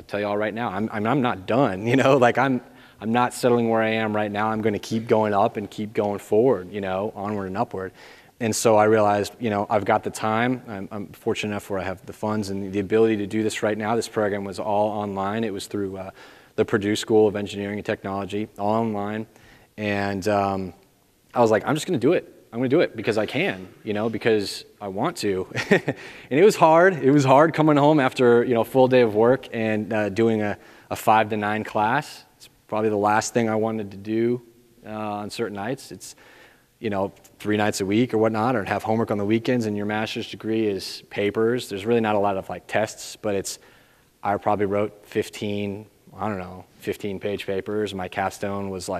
Speaker 2: tell you all right now, I'm not done. Like I'm not settling where I am right now. I'm going to keep going up and keep going forward. Onward and upward. And so I realized, I've got the time. I'm fortunate enough where I have the funds and the ability to do this right now. This program was all online. It was through the Purdue School of Engineering and Technology, all online. And I was like, I'm just going to do it. I'm going to do it because I can, because I want to. And it was hard. It was hard coming home after, a full day of work and doing a 5 to 9 class. It's probably the last thing I wanted to do on certain nights. It's, 3 nights a week or whatnot, or have homework on the weekends, and your master's degree is papers. There's really not a lot of tests, but I probably wrote 15-page papers. My capstone was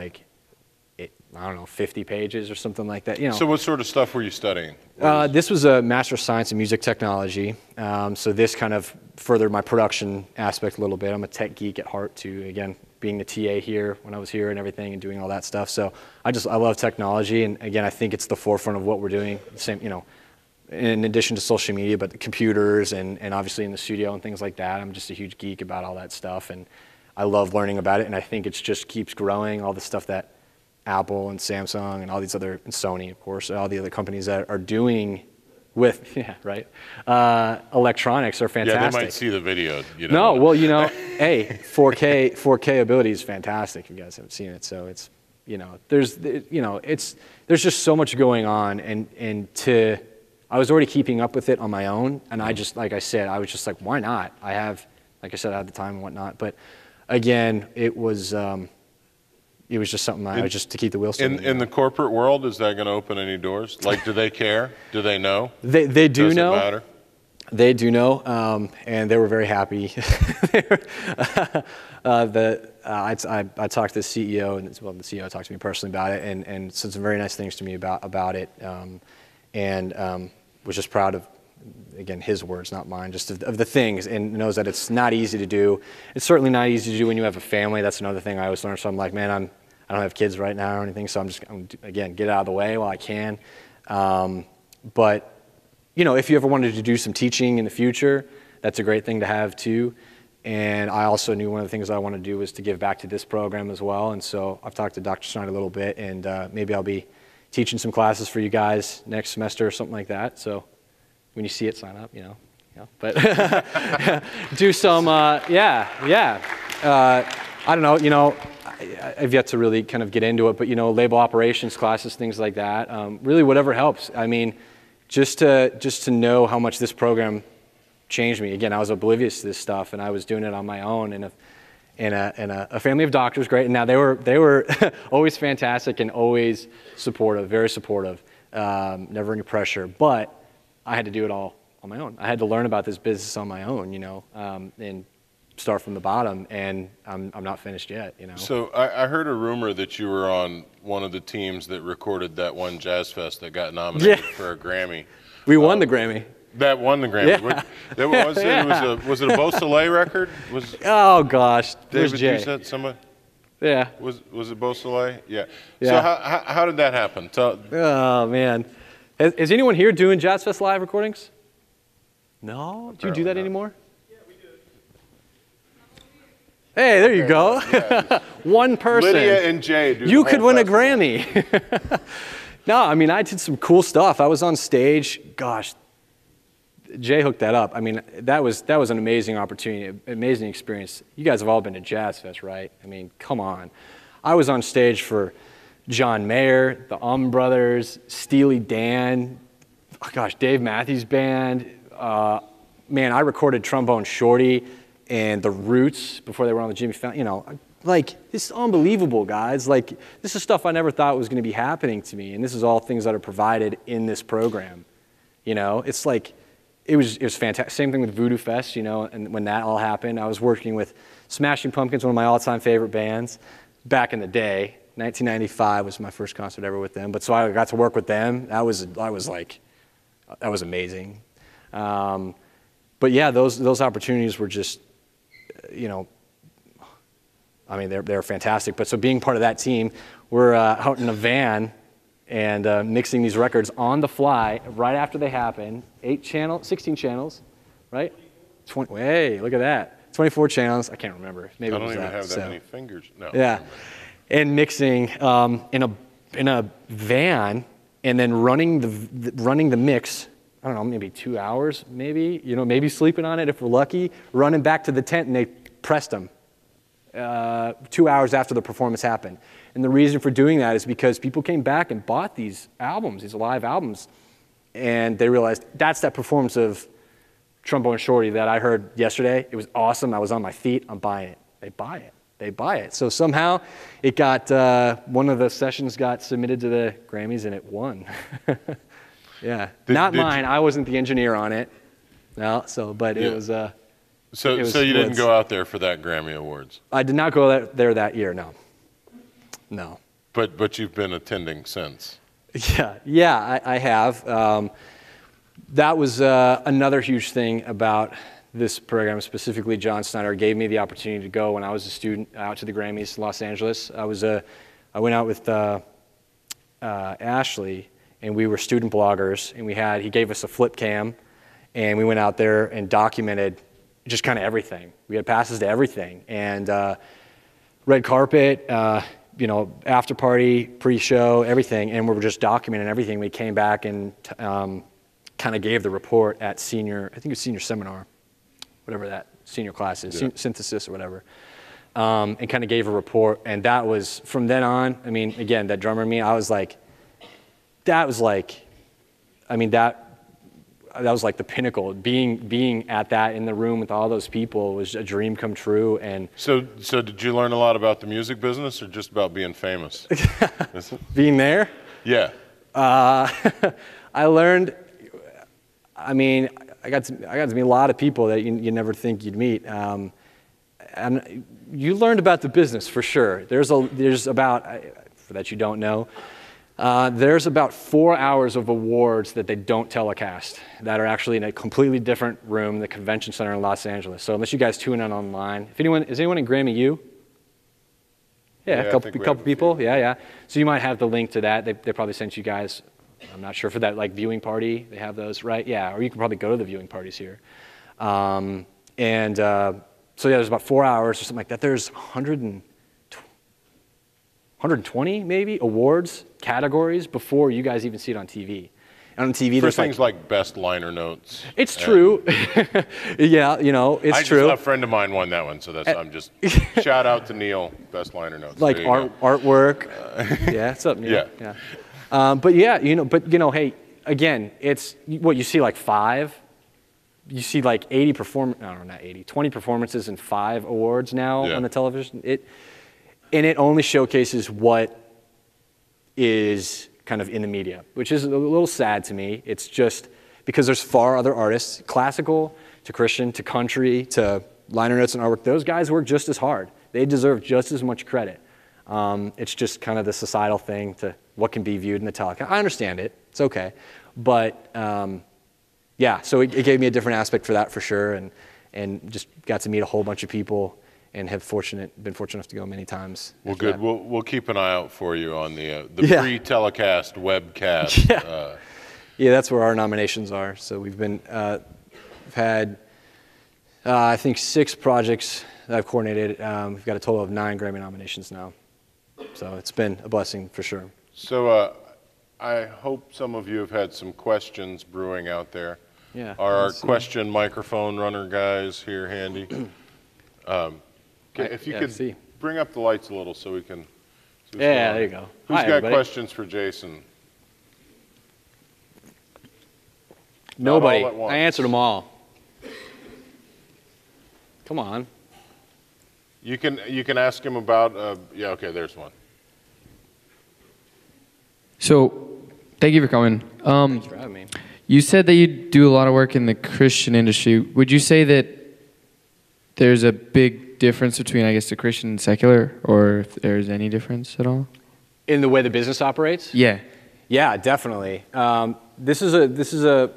Speaker 2: 50 pages or something like that.
Speaker 1: So what sort of stuff were you studying?
Speaker 2: This was a Master of Science in Music Technology. So this kind of furthered my production aspect a little bit. I'm a tech geek at heart too. Again, being the TA here when I was here and everything and doing all that stuff. So I love technology. And again, I think it's the forefront of what we're doing. Same, in addition to social media, but the computers and obviously in the studio and things like that. I'm just a huge geek about all that stuff. And I love learning about it. And I think it just keeps growing. All the stuff that Apple and Samsung and all these other, and Sony, of course, all the other companies that are doing with, electronics are fantastic.
Speaker 1: Yeah, they might see the video.
Speaker 2: No, well, hey, 4K ability is fantastic if you guys haven't seen it. So it's, there's just so much going on, and to I was already keeping up with it on my own, and I just, like I said, I was just like, why not? I have, like I said, I had the time and whatnot. But again, it was just something I was just to keep the wheels turning.
Speaker 1: In the corporate world, is that going to open any doors? Like, do they care? Do they know?
Speaker 2: They do
Speaker 1: Does
Speaker 2: know.
Speaker 1: It matter?
Speaker 2: They do know, and they were very happy. I talked to the CEO, and well, the CEO talked to me personally about it, and said some very nice things to me about it, and was just proud of, again, his words, not mine, just of the things, and knows that it's not easy to do. It's certainly not easy to do when you have a family. That's another thing I always learn. So I'm like, man, I don't have kids right now or anything, so I'm again, get out of the way while I can. But you know, if you ever wanted to do some teaching in the future, that's a great thing to have too. And I also knew one of the things I want to do was to give back to this program as well. And so I've talked to Dr. Schneider a little bit, and maybe I'll be teaching some classes for you guys next semester or something like that. So when you see it, sign up, you know. But do some, I don't know, you know, I've yet to really kind of get into it, but you know, label operations classes, things like that, really whatever helps. I mean, just to know how much this program changed me. Again, I was oblivious to this stuff, and I was doing it on my own in a family of doctors. Great, and now they were always fantastic and always supportive, very supportive, never any pressure. But I had to do it all on my own. I had to learn about this business on my own, you know, and start from the bottom. And I'm not finished yet, you know.
Speaker 1: So I heard a rumor that you were on one of the teams that recorded that one jazz fest that got nominated for a Grammy.
Speaker 2: We won the Grammy.
Speaker 1: That won the Grammy.
Speaker 2: Yeah.
Speaker 1: That was it.
Speaker 2: Yeah.
Speaker 1: Was it a Beau Soleil record?
Speaker 2: Oh gosh,
Speaker 1: David,
Speaker 2: Jay.
Speaker 1: you said somebody?
Speaker 2: Yeah.
Speaker 1: Was it Beau Soleil? Yeah.
Speaker 2: Yeah.
Speaker 1: So how did that happen?
Speaker 2: Oh man, is anyone here doing Jazz Fest live recordings? No. Do you do that anymore?
Speaker 3: Yeah, we do.
Speaker 2: Hey, there you go.
Speaker 1: Yeah.
Speaker 2: One person.
Speaker 1: Lydia and Jay do
Speaker 2: You
Speaker 1: the
Speaker 2: could
Speaker 1: whole
Speaker 2: win a
Speaker 1: festival.
Speaker 2: Grammy. No, I mean, I did some cool stuff. I was on stage. Gosh, Jay hooked that up. I mean, that was an amazing opportunity, amazing experience. You guys have all been to Jazz Fest, right? I mean, come on. I was on stage for John Mayer, the Brothers, Steely Dan, oh gosh, Dave Matthews Band. Man, I recorded Trombone Shorty and the Roots before they were on the Jimmy Fallon. You know, like, this is unbelievable, guys. Like, this is stuff I never thought was going to be happening to me, and this is all things that are provided in this program. You know, it's like, it was fantastic. Same thing with Voodoo Fest, you know, and when that all happened, I was working with Smashing Pumpkins, one of my all-time favorite bands, back in the day. 1995 was my first concert ever with them, but so I got to work with them. That was amazing. But yeah, those opportunities were just, you know, I mean, they're fantastic. But so being part of that team, we're out in a van and mixing these records on the fly right after they happen. 16 channels, right? 20. Hey, look at that. 24 channels. I can't remember. Maybe
Speaker 1: I
Speaker 2: it
Speaker 1: don't
Speaker 2: was
Speaker 1: even
Speaker 2: that.
Speaker 1: have that many fingers. No.
Speaker 2: Yeah, and mixing in a van and then running the mix. I don't know, maybe 2 hours, maybe, you know, maybe sleeping on it if we're lucky, running back to the tent, and they pressed them 2 hours after the performance happened. And the reason for doing that is because people came back and bought these albums, these live albums, and they realized that's that performance of Trombone Shorty that I heard yesterday. It was awesome. I was on my feet. I'm buying it. They buy it. They buy it. So somehow it got, one of the sessions got submitted to the Grammys, and it won. Yeah, not mine. I wasn't the engineer on it. No, but it was.
Speaker 1: So you didn't go out there for that Grammy Awards? I
Speaker 2: did not go there that year. No.
Speaker 1: But you've been attending since.
Speaker 2: Yeah, I have. That was another huge thing about this program. Specifically, John Snyder gave me the opportunity to go when I was a student out to the Grammys in Los Angeles. I went out with Ashley. And we were student bloggers, and he gave us a flip cam, and we went out there and documented just kind of everything. We had passes to everything, and red carpet, you know, after party, pre-show, everything, and we were just documenting everything. We came back and kind of gave the report at I think it was senior seminar, whatever that senior class is, synthesis or whatever, and kind of gave a report, and that was, from then on, I mean, again, that drummer in me, I was like, that that was like the pinnacle. Being at that in the room with all those people was a dream come true. And
Speaker 1: so did you learn a lot about the music business or just about being famous?
Speaker 2: being there,
Speaker 1: Yeah.
Speaker 2: I learned. I mean, I got to meet a lot of people that you never think you'd meet. And you learned about the business for sure. There's about, for that you don't know, there's about 4 hours of awards that they don't telecast that are actually in a completely different room, the convention center in Los Angeles. So unless you guys tune in online, is anyone in Grammy U? Yeah, a couple people. Yeah. So you might have the link to that. They probably sent you guys. I'm not sure for that like viewing party. They have those, right? Yeah, or you can probably go to the viewing parties here. So yeah, there's about 4 hours or something like that. There's 120 maybe awards categories before you guys even see it on TV. And on TV, there's
Speaker 1: things like best liner notes.
Speaker 2: It's true. Yeah, it's true.
Speaker 1: A friend of mine won that one, so I'm just shout out to Neil, best liner notes.
Speaker 2: Like artwork. Yeah, what's up, Neil? Yeah. But hey, again, it's what you see like 5. You see like 20 performances and 5 awards now on the television. It only showcases what is kind of in the media, which is a little sad to me. It's just because there's far other artists, classical to Christian to country to liner notes and artwork. Those guys work just as hard. They deserve just as much credit. It's just kind of the societal thing to what can be viewed in the telecast. I understand it. It's okay. But yeah, so it gave me a different aspect for that for sure, and just got to meet a whole bunch of people, and been fortunate enough to go many times.
Speaker 1: Well, good. We'll keep an eye out for you on the pre-telecast webcast.
Speaker 2: Yeah, that's where our nominations are. So we've had I think 6 projects that I've coordinated. We've got a total of 9 Grammy nominations now. So it's been a blessing for sure.
Speaker 1: So I hope some of you have had some questions brewing out there.
Speaker 2: Yeah.
Speaker 1: Are our question microphone runner guys here handy? If you could bring up the lights a little so we can.
Speaker 2: There you go.
Speaker 1: Who's got questions for Jason?
Speaker 2: Nobody. I answered them all. Come on.
Speaker 1: You can ask him about. Okay. There's one.
Speaker 3: So, thank you for coming.
Speaker 2: Thanks for having me.
Speaker 3: You said that you do a lot of work in the Christian industry. Would you say that there's a big difference between, I guess, the Christian and secular, or if there's any difference at all?
Speaker 2: In the way the business operates?
Speaker 3: Yeah.
Speaker 2: Yeah, definitely. This is a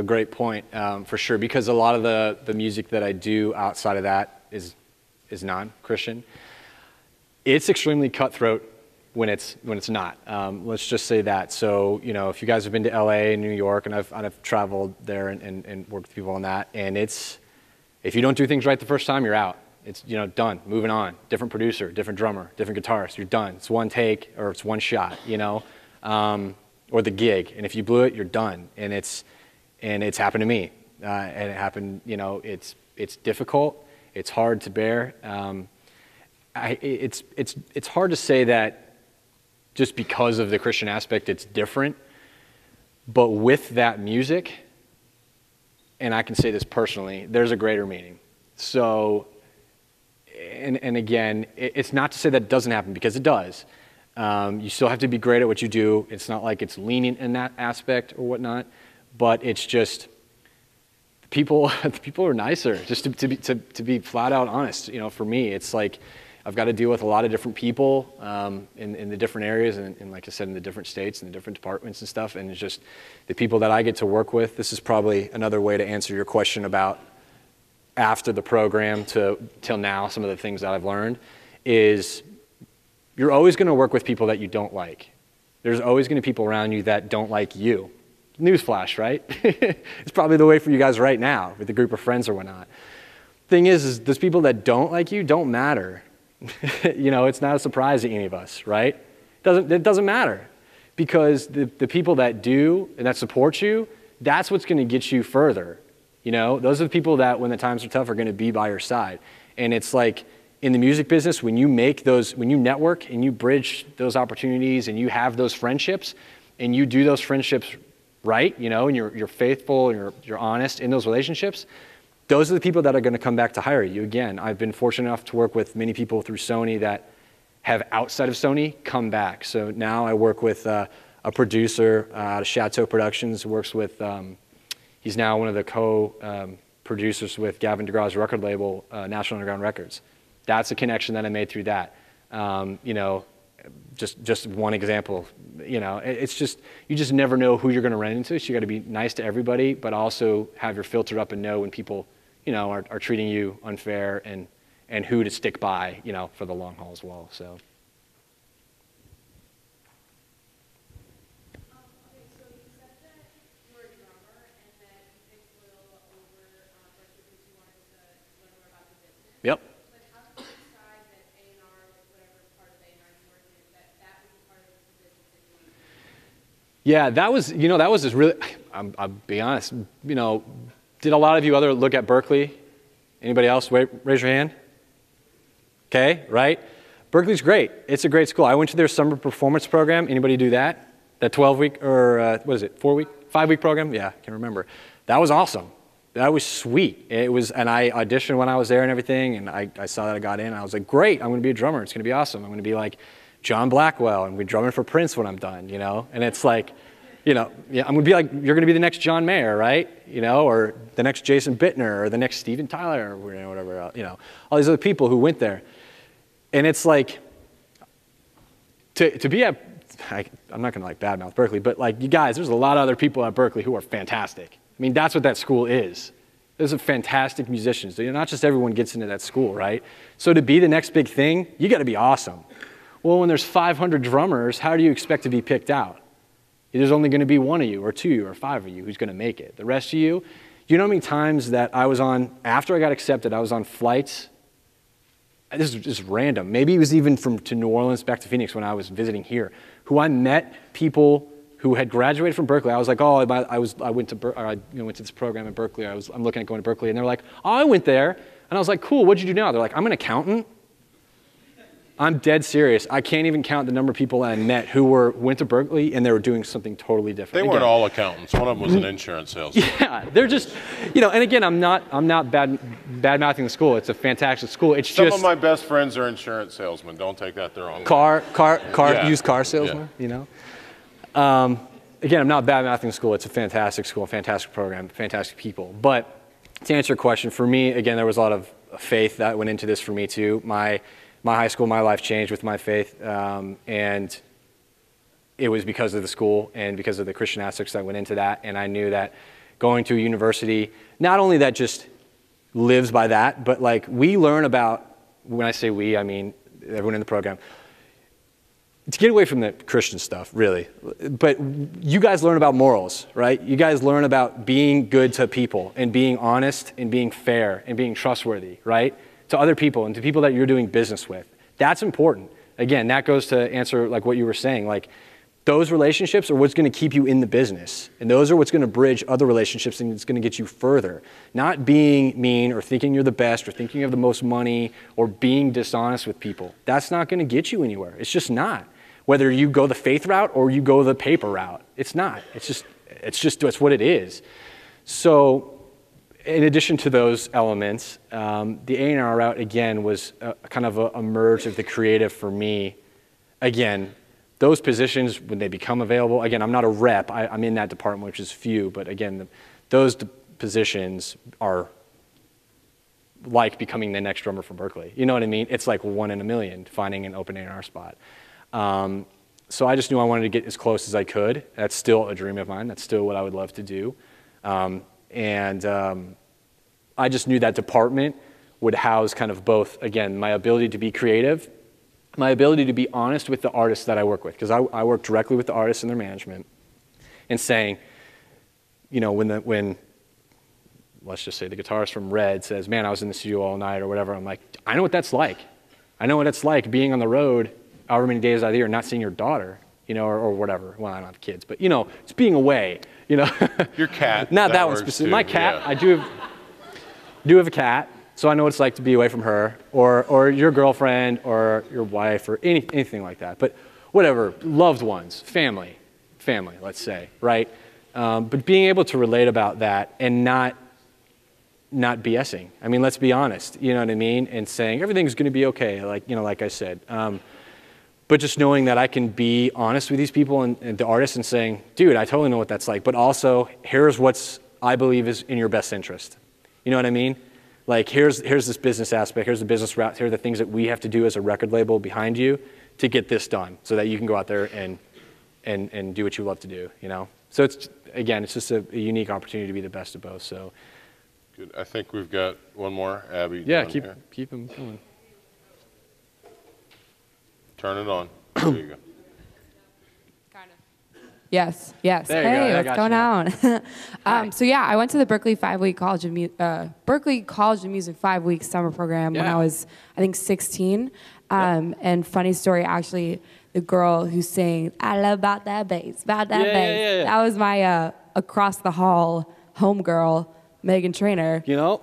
Speaker 2: great point for sure, because a lot of the music that I do outside of that is non-Christian. It's extremely cutthroat when it's not. Let's just say that. So if you guys have been to LA and New York, and I've traveled there and worked with people on that, and if you don't do things right the first time, you're out. It's done, moving on. Different producer, different drummer, different guitarist. You're done. It's one take or it's one shot. Or the gig, and if you blew it, you're done. And it's happened to me, and it happened. It's difficult. It's hard to bear. It's hard to say that just because of the Christian aspect, it's different. But with that music, and I can say this personally, there's a greater meaning. So, and again, it's not to say that it doesn't happen, because it does. You still have to be great at what you do. It's not like it's lenient in that aspect or whatnot, but it's just the people are nicer. Just to be flat out honest, for me, it's like I've got to deal with a lot of different people in the different areas, and like I said, in the different states and the different departments and stuff. And it's just the people that I get to work with. This is probably another way to answer your question about after the program till now. Some of the things that I've learned is, you're always going to work with people that you don't like. There's always going to be people around you that don't like you. Newsflash, right? It's probably the way for you guys right now with a group of friends or whatnot. Thing is those people that don't like you don't matter. It's not a surprise to any of us, right? It doesn't matter, because the people that do and that support you, that's what's going to get you further. Those are the people that, when the times are tough, are going to be by your side. And it's like, in the music business, when you network and you bridge those opportunities and you have those friendships and you do those friendships right, you know, and you're faithful and you're honest in those relationships, those are the people that are going to come back to hire you. Again, I've been fortunate enough to work with many people through Sony that have outside of Sony come back. So now I work with a producer out of Chateau Productions who works with, he's now one of the co-producers with Gavin DeGraw's record label, National Underground Records. That's a connection that I made through that. You know, just one example. You know, it's just, you just never know who you're going to run into. So you got to be nice to everybody, but also have your filter up and know when people, you know, are treating you unfair and who to stick by, you know, for the long haul as well. So. Yep.
Speaker 4: But how did you decide that A&R, whatever part of A&R you worked in, that would be part of the business that you wanted?
Speaker 2: Yeah, that was, you know, that was just really, I'll be honest, you know, did a lot of you other look at Berkeley? Anybody else? Raise your hand. Okay, right? Berkeley's great. It's a great school. I went to their summer performance program. Anybody do that? That 12-week, or what is it, 4-week, 5-week program? Yeah, I can remember. That was awesome. That was sweet. It was, and I auditioned when I was there and everything, and I saw that I got in, and I was like, great, I'm going to be a drummer. It's going to be awesome. I'm going to be like John Blackwell and be drumming for Prince when I'm done, you know? And it's like, you know, yeah, I'm going to be like, you're going to be the next John Mayer, right? You know, or the next Jason Bittner, or the next Steven Tyler, or you know, whatever else, you know, all these other people who went there. And it's like, to be at, I'm not going to like badmouth Berkeley, but like, you guys, there's a lot of other people at Berkeley who are fantastic. I mean, that's what that school is. Those are fantastic musicians. Not just everyone gets into that school, right? So to be the next big thing, you got to be awesome. Well, when there's 500 drummers, how do you expect to be picked out? There's only going to be one of you, or two of you, or five of you who's going to make it. The rest of you, you know how many times that I was on, after I got accepted, I was on flights. This is just random. Maybe it was even to New Orleans back to Phoenix when I was visiting here, who I met people who had graduated from Berkeley. I was like, oh, I went to this program at Berkeley. I'm looking at going to Berkeley, and they're like, oh, I went there, and I was like, cool. What'd you do now? They're like, I'm an accountant. I'm dead serious. I can't even count the number of people I met who went to Berkeley and they were doing something totally different.
Speaker 1: They weren't all accountants. One of them was an insurance salesman.
Speaker 2: Yeah, they're just, you know. And again, I'm not bad mouthing the school. It's a fantastic school. It's
Speaker 1: Some
Speaker 2: just
Speaker 1: of my best friends are insurance salesmen. Don't take that the wrong way.
Speaker 2: Yeah. Used car salesman. Yeah. You know. Again, I'm not bad mouthing the school. It's a fantastic school, fantastic program, fantastic people. But to answer your question, for me, again, there was a lot of faith that went into this for me too. My high school, my life changed with my faith, and it was because of the school and because of the Christian aspects that went into that. And I knew that going to a university, not only that just lives by that, but like we learn about, when I say we, I mean everyone in the program, to get away from the Christian stuff, really. But you guys learn about morals, right? You guys learn about being good to people and being honest and being fair and being trustworthy, right? To other people and to people that you're doing business with. That's important. Again, that goes to answer like what you were saying. Like those relationships are what's going to keep you in the business. And those are what's going to bridge other relationships and it's going to get you further. Not being mean or thinking you're the best or thinking you have the most money or being dishonest with people. That's not going to get you anywhere. It's just not. Whether you go the faith route or you go the paper route. It's not. It's what it is. So in addition to those elements, the A&R route, again, was kind of a merge of the creative for me. Again, those positions, when they become available, again, I'm not a rep. I'm in that department, which is few. But again, those positions are like becoming the next drummer for Berkeley. You know what I mean? It's like 1 in a million, finding an open A&R spot. So I just knew I wanted to get as close as I could. That's still a dream of mine. That's still what I would love to do. I just knew that department would house kind of both, again, my ability to be creative, my ability to be honest with the artists that I work with, because I work directly with the artists and their management, and saying, you know, when let's just say the guitarist from Red says, man, I was in the studio all night or whatever, I'm like, I know what that's like. I know what it's like being on the road however many days out of the year, not seeing your daughter, you know, or whatever. Well, I don't have kids, but, you know, it's being away, you know.
Speaker 1: Your cat.
Speaker 2: Not that one specifically. My cat, yeah. I do have a cat, so I know what it's like to be away from her, or your girlfriend, or your wife, or anything like that. But whatever, loved ones, family, let's say, right? But being able to relate about that and not BSing. I mean, let's be honest, you know what I mean? And saying everything's going to be okay, like I said. But just knowing that I can be honest with these people and the artists and saying, dude, I totally know what that's like. But also, here's what's I believe is in your best interest. You know what I mean? Like, here's this business aspect, here's the business route, here are the things that we have to do as a record label behind you to get this done so that you can go out there and do what you love to do, you know? So it's, again, it's just a unique opportunity to be the best of both, so.
Speaker 1: Good. I think we've got one more. Abby.
Speaker 2: Yeah, keep them going.
Speaker 1: Turn it on. There you go.
Speaker 4: Kind of. Yes, yes.
Speaker 2: There you go.
Speaker 4: Hey,
Speaker 2: I
Speaker 4: what's
Speaker 2: got
Speaker 4: going on? So yeah, I went to the Berklee College of Music 5-week summer program when I was, I think, 16. And funny story, actually, the girl who sang "I Love About That Bass,"
Speaker 2: Yeah.
Speaker 4: that was my across the hall homegirl, Megan Trainor.
Speaker 2: You know,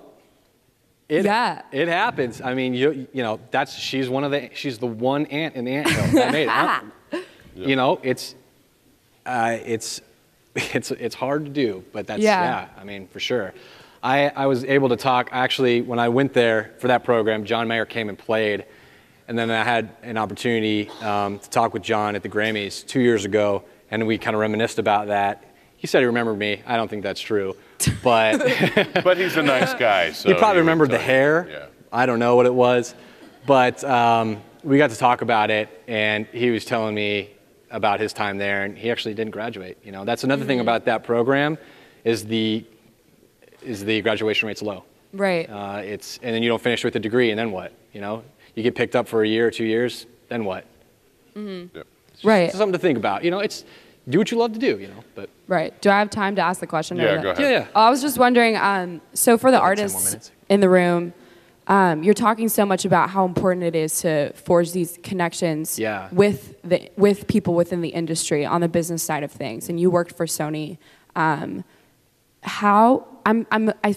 Speaker 2: it happens. I mean, you know, she's the one ant in the anthill that made it. You know, it's hard to do, but that's, I mean, for sure. I was able to talk, actually, when I went there for that program, John Mayer came and played, and then I had an opportunity to talk with John at the Grammys 2 years ago, and we kind of reminisced about that. He said he remembered me. I don't think that's true, but
Speaker 1: but he's a nice guy. So
Speaker 2: he probably remembered the hair.
Speaker 1: Yeah.
Speaker 2: I don't know what it was, but we got to talk about it, and he was telling me about his time there, and he actually didn't graduate. You know, that's another thing about that program, is the graduation rate's low.
Speaker 4: Right.
Speaker 2: And then you don't finish with a degree, and then what? You know, you get picked up for a year or 2 years, then what?
Speaker 1: Yep.
Speaker 4: Right.
Speaker 2: Something to think about. You know, it's do what you love to do. You know, but
Speaker 4: Right. Do I have time to ask the question?
Speaker 1: Yeah, go ahead.
Speaker 2: yeah.
Speaker 4: I was just wondering, so for the
Speaker 2: 10 more
Speaker 4: artists
Speaker 2: minutes.
Speaker 4: in the room, you're talking so much about how important it is to forge these connections with people within the industry on the business side of things. And you worked for Sony. I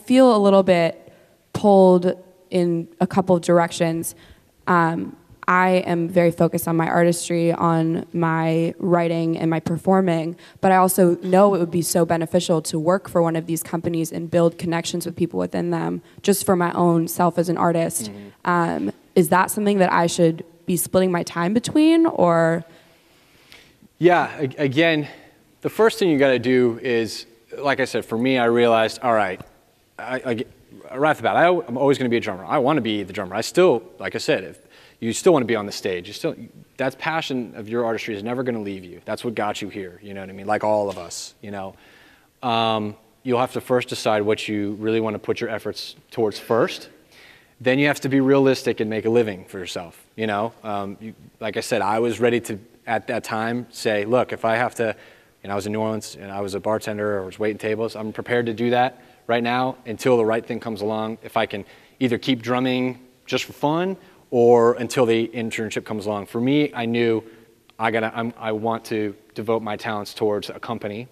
Speaker 4: feel a little bit pulled in a couple of directions. I am very focused on my artistry, on my writing and my performing, but I also know it would be so beneficial to work for one of these companies and build connections with people within them, just for my own self as an artist. Is that something that I should be splitting my time between, or?
Speaker 2: Yeah, again, the first thing you got to do is, like I said, for me, I realized, all right, right off the bat, I'm always going to be a drummer. I want to be the drummer. I still, like I said, you still want to be on the stage. That passion of your artistry is never going to leave you. That's what got you here, you know what I mean? Like all of us, you know. You'll have to first decide what you really want to put your efforts towards first. Then you have to be realistic and make a living for yourself, you know. Like I said, I was ready to, at that time, say, look, if I have to, and I was in New Orleans and I was a bartender or was waiting tables, I'm prepared to do that right now until the right thing comes along. If I can either keep drumming just for fun or until the internship comes along. For me, I knew I want to devote my talents towards a company.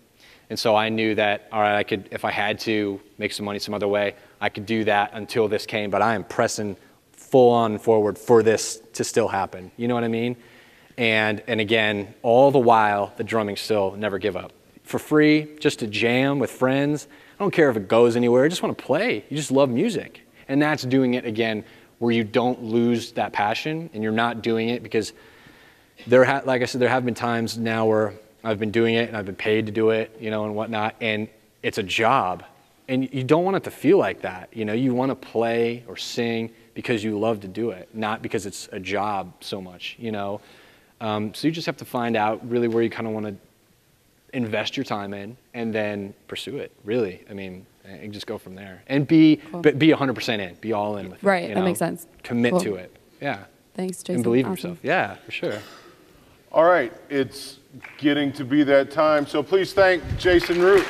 Speaker 2: And so I knew that, all right, I could, if I had to make some money some other way, I could do that until this came, but I am pressing full on forward for this to still happen. You know what I mean? And again, all the while, the drumming still never give up. For free, just to jam with friends. I don't care if it goes anywhere, I just want to play. You just love music. And that's doing it again where you don't lose that passion and you're not doing it because like I said, there have been times now where I've been doing it and I've been paid to do it, you know, and whatnot, and it's a job. And you don't want it to feel like that, you know, you want to play or sing because you love to do it, not because it's a job so much, you know. So you just have to find out really where you kind of want to invest your time in and then pursue it, really. I mean, and just go from there and be 100% in, be all in with it.
Speaker 4: Right,
Speaker 2: you
Speaker 4: that
Speaker 2: know?
Speaker 4: makes sense.
Speaker 2: Commit
Speaker 4: Cool.
Speaker 2: to it. Yeah.
Speaker 4: Thanks, Jason.
Speaker 2: And believe in
Speaker 4: Awesome.
Speaker 2: yourself. Yeah, for sure.
Speaker 1: All right, it's getting to be that time. So please thank Jason Root.